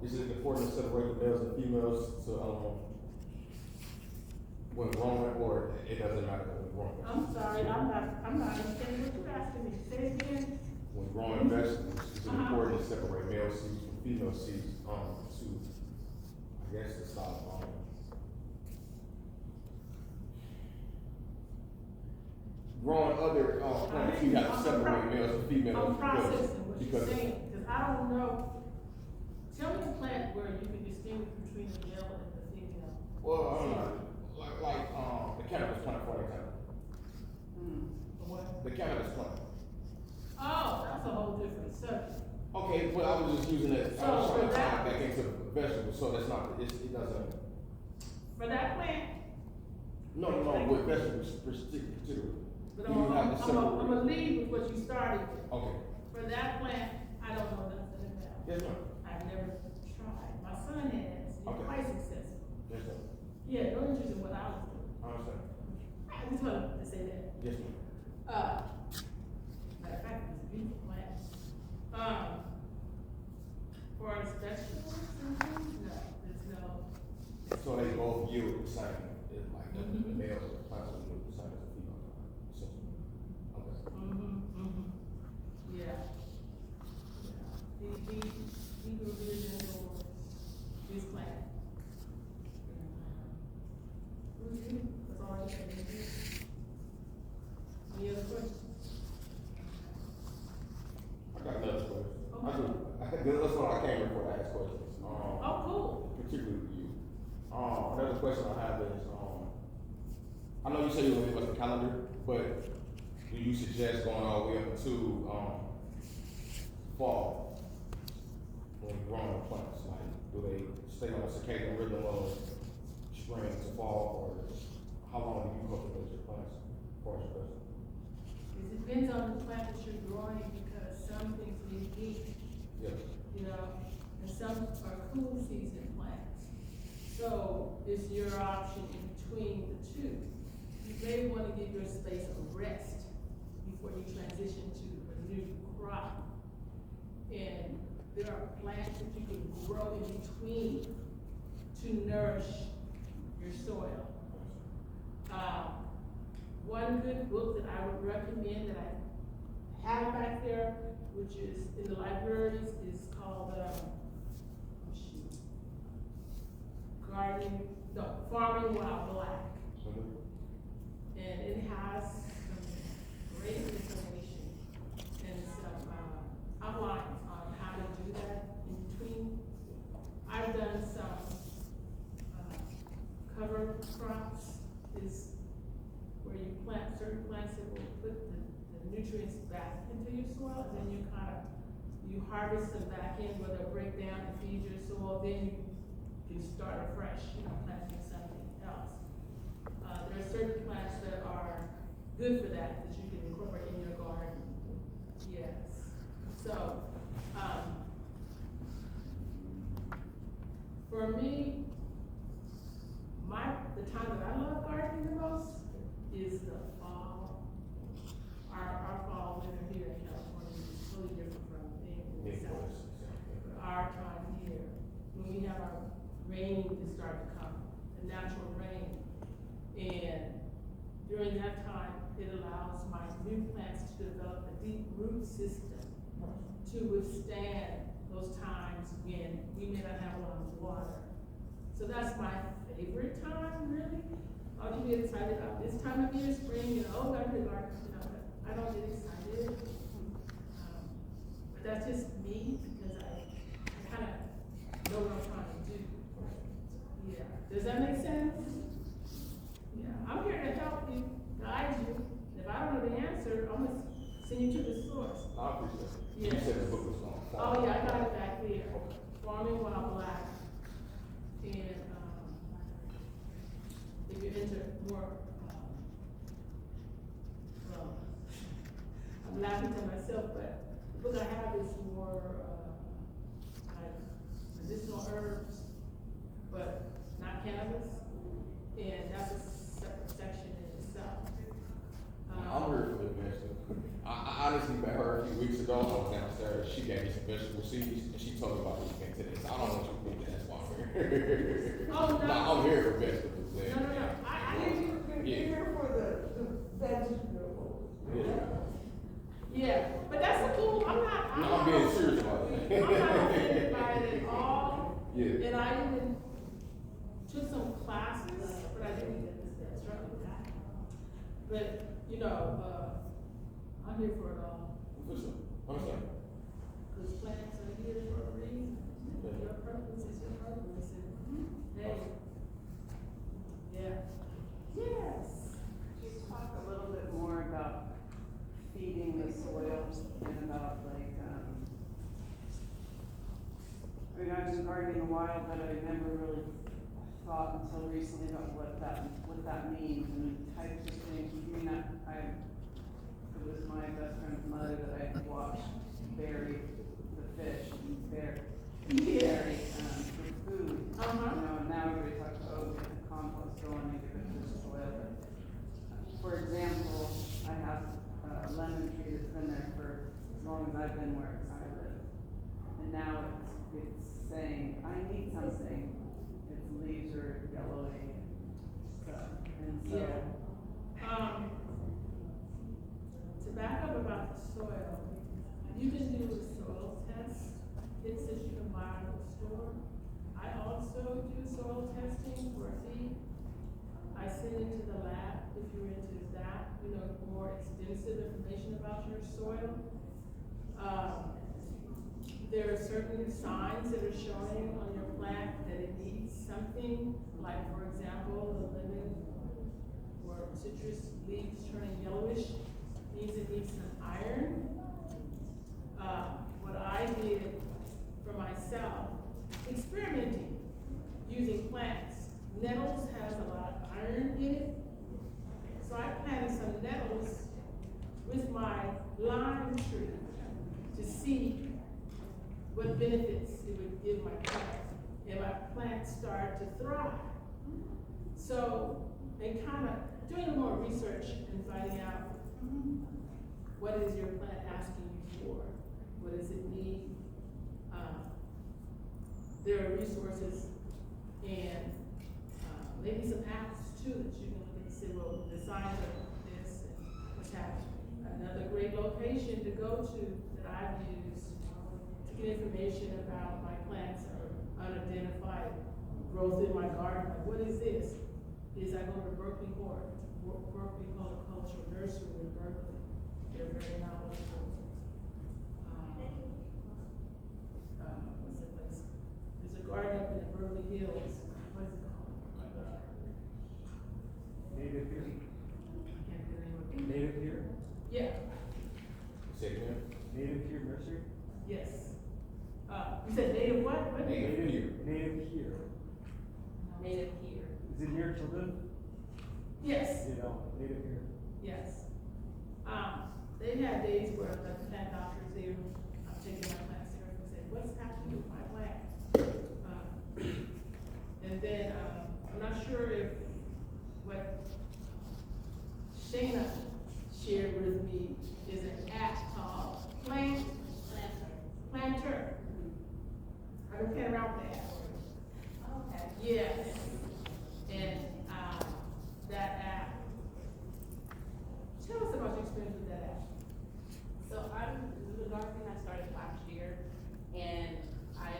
Speaker 5: is it important to separate the males and females to, when growing, or it doesn't matter when growing?
Speaker 2: I'm sorry, I'm not understanding what you're asking me. Say it again.
Speaker 5: When growing vegetables, is it important to separate male seeds from female seeds, to stop, growing other plants, you have to separate males and females.
Speaker 2: I'm processing what you're
Speaker 5: because
Speaker 2: saying, because I don't know. Tell me a plant where you can distinguish between the male and the female.
Speaker 5: well, the cannabis plant, for example.
Speaker 2: What?
Speaker 5: The cannabis plant.
Speaker 2: Oh, that's a whole different subject.
Speaker 5: Okay, well, I was just using it, I was
Speaker 2: So,
Speaker 5: trying to
Speaker 2: for
Speaker 5: tie
Speaker 2: that-
Speaker 5: it back into vegetables, so that's not, it doesn't,
Speaker 2: For that plant,
Speaker 5: no, with vegetables particularly.
Speaker 2: but
Speaker 5: You have to
Speaker 2: I'm
Speaker 5: separate.
Speaker 2: gonna leave with what you started with.
Speaker 5: Okay,
Speaker 2: For that plant, I don't know nothing about.
Speaker 5: yes, ma'am,
Speaker 2: I've never tried. My son has, he's
Speaker 5: Okay.
Speaker 2: quite successful.
Speaker 5: yes, ma'am,
Speaker 2: He had no interest in what I was doing.
Speaker 5: I understand,
Speaker 2: I just wanted to say that.
Speaker 5: yes, ma'am.
Speaker 2: Matter of fact, it's a beautiful plant. For vegetables and things, no, there's no.
Speaker 5: So they both yield the same, it's like the
Speaker 2: Mhm.
Speaker 5: males of the plants will yield the same as the females, essentially. Okay.
Speaker 2: Yeah. He grew his indoors, his plant. That's all I can say. Any other questions?
Speaker 5: I got another question.
Speaker 2: Okay.
Speaker 5: That's what I came here for, to ask questions.
Speaker 2: Oh, cool.
Speaker 5: Particularly to you. Another question I have is, I know you said you were gonna give us a calendar, but do you suggest going all the way up to, fall? When growing the plants, like, do they stay on a circadian rhythm of spring to fall, or how long do you cultivate your plants for your person?
Speaker 2: It depends on the plant that you're growing, because some things need heat,
Speaker 5: Yes.
Speaker 2: you know, and some are cool season plants. So it's your option in between the two. You may wanna give your space a rest before you transition to a new crop. And there are plants that you can grow in between to nourish your soil. One good book that I would recommend that I have back there, which is in the libraries, is called, Farming While Black. And it has some great information and some, outlines on how to do that in between. I've done some, cover crops, is where you plant certain plants that will put the nutrients back into your soil, and then you harvest them back in, where they'll break down and feed your soil, then you start afresh, planting something else. There are certain plants that are good for that you can incorporate in your garden. Yes. So, for me, the time that I love gardening the most is the fall. Our fall winter here in California is totally different from being in the south. Our time here, when we have our rain is starting to come, the natural rain. And during that time, it allows my new plants to develop a deep root system to withstand those times when we may not have a lot of water. So that's my favorite time, really. I'll get excited about this time of year, spring, I'm gonna garden, but I don't get excited. But that's just me, because I kind of know what I'm trying to do. Yeah, does that make sense? Yeah, I'm here to help you, guide you. If I don't know the answer, I'm gonna send you to the source.
Speaker 5: I appreciate it.
Speaker 2: Yeah.
Speaker 5: You said the book was on.
Speaker 2: Oh, yeah, I got it back there. Farming While Black. And, if you're into more, well, I'm laughing to myself, but the book I have is more, like medicinal herbs, but not cannabis. And that's a separate section in itself.
Speaker 5: I'm here for the vegetable. I honestly met her a few weeks ago. I was downstairs. She gave me some vegetable seeds, and she told me about this thing today. So I don't want you to think that's why I'm here.
Speaker 2: Oh, no.
Speaker 5: No, I'm here for vegetables. Man.
Speaker 2: No. I hear you.
Speaker 1: You're here for the vegetables.
Speaker 2: Yeah, but that's a cool,
Speaker 5: I'm being serious about that.
Speaker 2: I'm not offended by it at all.
Speaker 5: Yeah.
Speaker 2: And I even took some classes, but I didn't struggle with that. But, I'm here for it all.
Speaker 5: For sure. Understand.
Speaker 2: Because plants are here for a reason. Your purpose is your purpose. And, hey, yeah. Yes.
Speaker 7: Could you talk a little bit more about feeding the soil and about I've been gardening a while, but I never really thought until recently about what that means and types of things. It was my best friend's mother that I watched bury the fish and bury for food. And now everybody talks about get the compost going and give it to the soil. But for example, I have a lemon tree that's been there for as long as I've been where I live. And now it's saying, I need something. Its leaves are yellowy stuff. And so
Speaker 2: to back up about the soil, you can do a soil test, kits that you can buy at the store. I also do soil testing for a fee. I send it to the lab if you're into that, more extensive information about your soil. There are certain signs that are showing on your plant that it needs something, like for example, the lemon or or citrus leaves turning yellowish, means it needs some iron. What I did for myself, experimenting, using plants. Nettles has a lot of iron in it. So I planted some nettles with my lime tree to see what benefits it would give my plant. And my plants started to thrive. So, and kind of doing a little more research and finding out what is your plant asking you for? What does it need? There are resources and maybe some apps too that you can look and see, well, the signs of this and what's happening. Another great location to go to that I've used to get information about my plants or unidentified growth in my garden. Like, what is this? Is I go to Berkeley Horticultural Nursery in Berkeley. They're very knowledgeable. What's the place? There's a garden up in the Berkeley Hills. What is it called?
Speaker 8: Native here.
Speaker 2: I can't get the name of it.
Speaker 8: Native here?
Speaker 2: Yeah,
Speaker 5: Say it again?
Speaker 8: Native here nursery?
Speaker 2: yes. You said native what? What?
Speaker 5: Native here.
Speaker 8: Native here.
Speaker 2: Native here.
Speaker 8: Is it near children?
Speaker 2: Yes,
Speaker 8: You know, native here.
Speaker 2: yes. They had days where the plant doctors, I'm taking my plants there and say, what's happening with my plant? And then, I'm not sure if what Shayna shared with me is an app called Planter. I've been playing around with the app.
Speaker 6: Okay.
Speaker 2: Yes, and, that app. Tell us about your experience with that app.
Speaker 9: So this is a garden I started last year, and I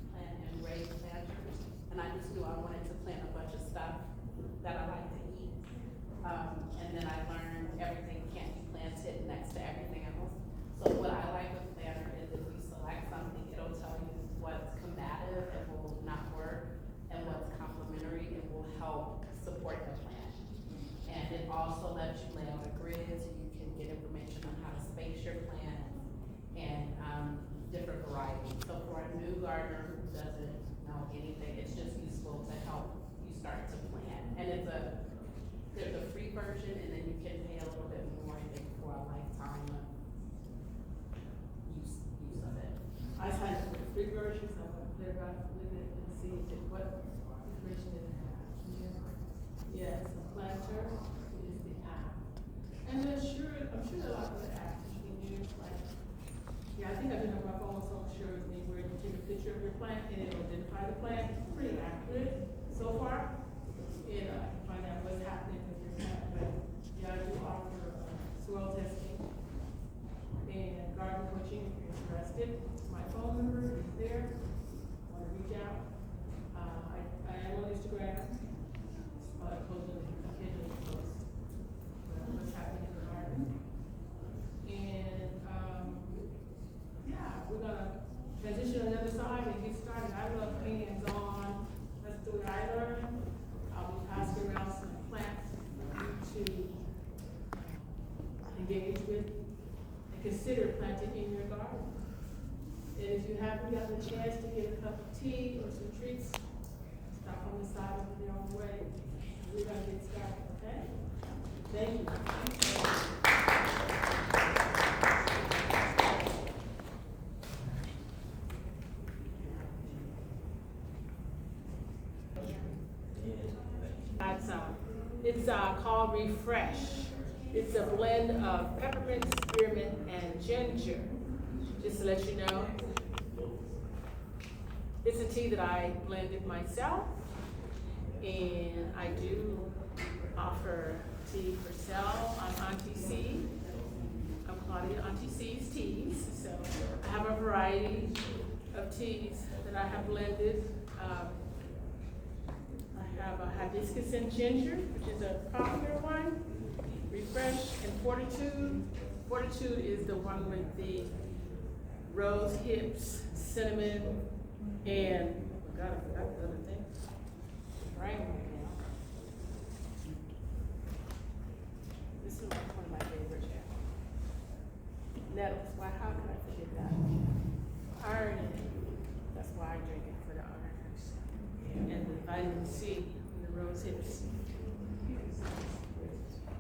Speaker 9: plant and raise planters, and I just knew I wanted to plant a bunch of stuff that I like to eat. And then I learned everything can't be planted next to everything else. So what I like with planter is if you select something, it'll tell you what's combative and will not work, and what's complementary and will help support the plant. And it also lets you lay out a grid so you can get information on how to space your plants and different varieties. So for a new gardener who doesn't know anything, it's just useful to help you start to plant. And there's a free version, and then you can pay a little bit more, I think, for a lifetime of use of it.
Speaker 2: I signed up for the free version, so I'm gonna play around with it and see what information it has. Yes, a planter is the app. And I'm sure there are a lot of other apps that you can use, like, I think I've been on my phone, so I'm sure with me where you take a picture of your plant and it'll identify the plant. It's pretty accurate so far. And I can find out what's happening with your plant. But yeah, I do offer soil testing and garden coaching if you're interested. My phone number is there. Want to reach out? I am on Instagram. Posting occasionally post what's happening in the garden. And yeah, we're gonna transition to the other side and get started. I love hands-on. Let's do what I learned. I'll be passing around some plants for you to engage with and consider planting in your garden. And if you haven't gotten the chance to get a cup of tea or some treats, stop on the side over there on the way. We're gonna get started, okay? Thank you. It's called Refresh. It's a blend of peppermint, spearmint, and ginger. Just to let you know. It's a tea that I blended myself. And I do offer tea for sale on Auntie C. I'm Claudia, Auntie C's Teas. So I have a variety of teas that I have blended. I have a hibiscus and ginger, which is a popular one. Refresh and Fortitude. Fortitude is the one with the rose hips, cinnamon, and I forgot the other thing. Right now. vitamin C in the rose hips.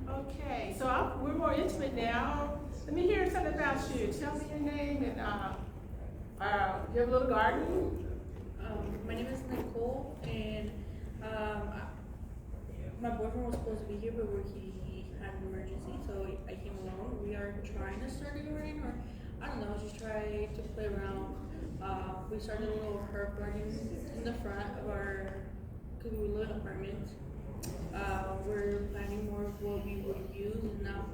Speaker 2: Okay, so we're more intimate now. Let me hear something about you. Tell me your name and, you have a little garden?
Speaker 6: My name is Nicole, and my boyfriend was supposed to be here, but he had an emergency, so I came along. We are trying to start a garden, or I don't know, just try to play around. We started a little herb garden in the front of our, because we live in an apartment. We're planning more of what we would use, and now,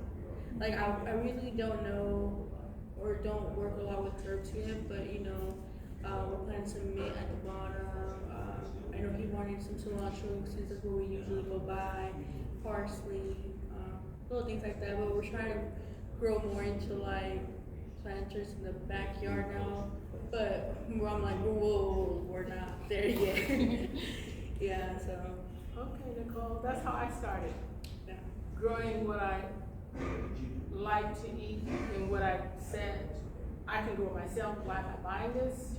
Speaker 6: like, I really don't know or don't work a lot with herbs yet, but you know, we're planting some mint at the bottom. I know he wanted some cilantro since that's what we usually go buy, parsley, little things like that. But we're trying to grow more into like planters in the backyard now. But I'm like, whoa, we're not there yet. Yeah, so.
Speaker 2: Okay, Nicole, that's how I started.
Speaker 6: Yeah.
Speaker 2: Growing what I like to eat and what I said I can grow myself. Why am I buying this?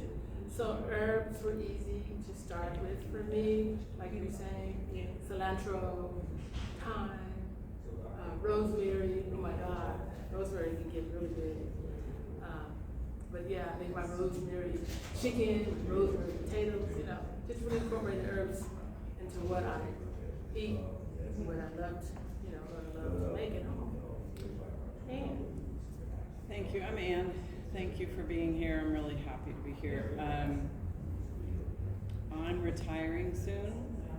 Speaker 2: So herbs were easy to start with for me, like you were saying, cilantro, thyme, rosemary. Oh my God, rosemary can get really big. But yeah, I make my rosemary chicken, rosemary potatoes. You know, just really incorporate the herbs into what I eat, what I love, what I love making. And
Speaker 7: Thank you, I'm Ann. Thank you for being here. I'm really happy to be here. I'm retiring soon,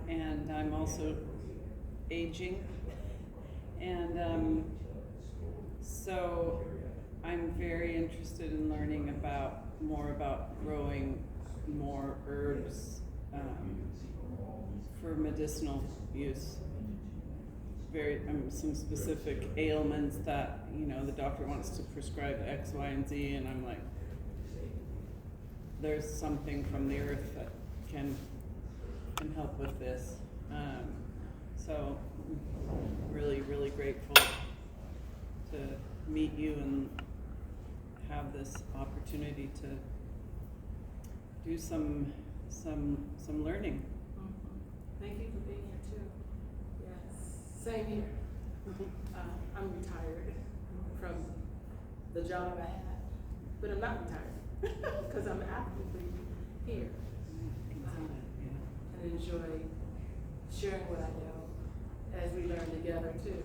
Speaker 7: and I'm also aging. And so I'm very interested in learning more about growing more herbs for medicinal use. Some specific ailments that, the doctor wants to prescribe X, Y, and Z, and I'm like, there's something from the earth that can help with this. So really, really grateful to meet you and have this opportunity to do some learning.
Speaker 2: thank you for being here too. Yes, same here. I'm retired from the job I had, but I'm not retired because I'm actively here and enjoy sharing what I know as we learn together too.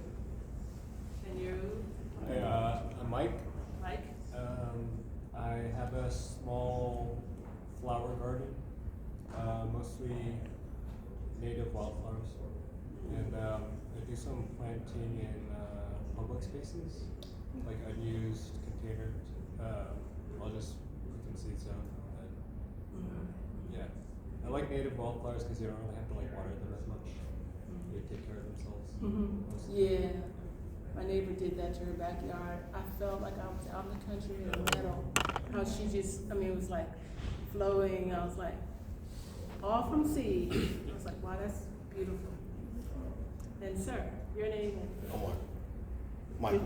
Speaker 2: And you?
Speaker 8: Hi, I'm Mike.
Speaker 2: Mike?
Speaker 8: I have a small flower garden, mostly native wildflowers. And I do some planting in public spaces, like unused containers. I'll just put some seeds down. And, yeah, I like native wildflowers because you don't really have to water them as much. They take care of themselves.
Speaker 2: Yeah, my neighbor did that to her backyard. I felt like I was out in the country in the meadow. How she just, it was like flowing. I was like, all from seed. I was like, wow, that's beautiful. And sir, your name is?
Speaker 5: Oh, Mike.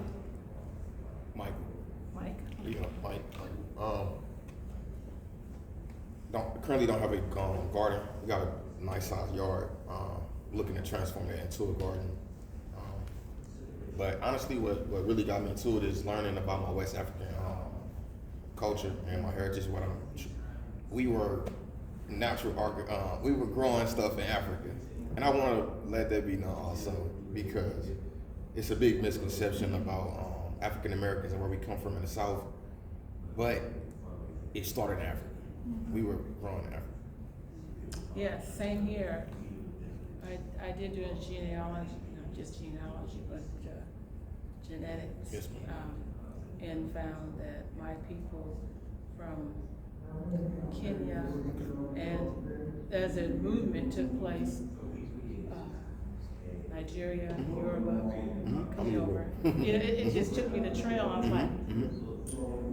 Speaker 5: Mike.
Speaker 2: Mike?
Speaker 5: Yeah, Mike. Currently don't have a garden. We got a nice sized yard. Looking to transform that into a garden. But honestly, what really got me into it is learning about my West African culture and my heritage. We were we were growing stuff in Africa, and I want to let that be known also because it's a big misconception about African Americans and where we come from in the South. But it started in Africa. We were growing in Africa.
Speaker 2: Yes, same here. I did do a genealogy, not just genealogy, but genetics.
Speaker 5: Yes, ma'am.
Speaker 2: And found that my people from Kenya, and as a movement took place, Nigeria, Yoruba, coming over. It just took me the trail. I was like,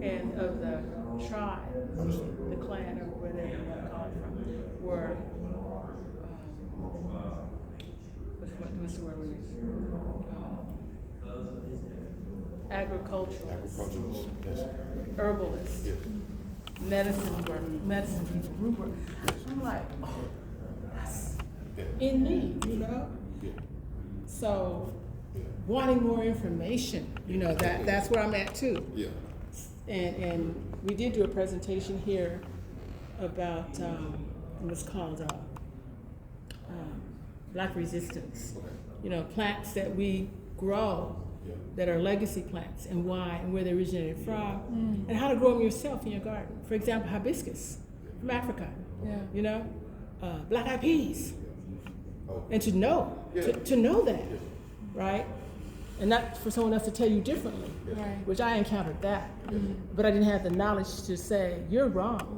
Speaker 2: and of the tribe, the clan, or whatever you want to call it from, were, what's the word we use? Agriculturalists,
Speaker 5: Yes.
Speaker 2: herbalists,
Speaker 5: Yes.
Speaker 2: medicine people, root work. I'm like, oh, that's
Speaker 10: in need, you know?
Speaker 5: Yeah.
Speaker 10: So,
Speaker 5: Yeah.
Speaker 10: wanting more information, you know, that's where I'm at too.
Speaker 5: Yeah.
Speaker 10: And we did do a presentation here about, it was called, Black Resistance.
Speaker 5: Okay.
Speaker 10: You know, plants that we grow
Speaker 5: Yeah.
Speaker 10: that are legacy plants and why and where they originated from and how to grow them yourself in your garden. For example, hibiscus from Africa, you know, black-eyed peas.
Speaker 5: Oh.
Speaker 10: And to know,
Speaker 5: Yeah.
Speaker 10: to know that,
Speaker 5: Yeah.
Speaker 10: right? And not for someone else to tell you differently,
Speaker 5: Yeah.
Speaker 10: which I encountered that. But I didn't have the knowledge to say, you're wrong.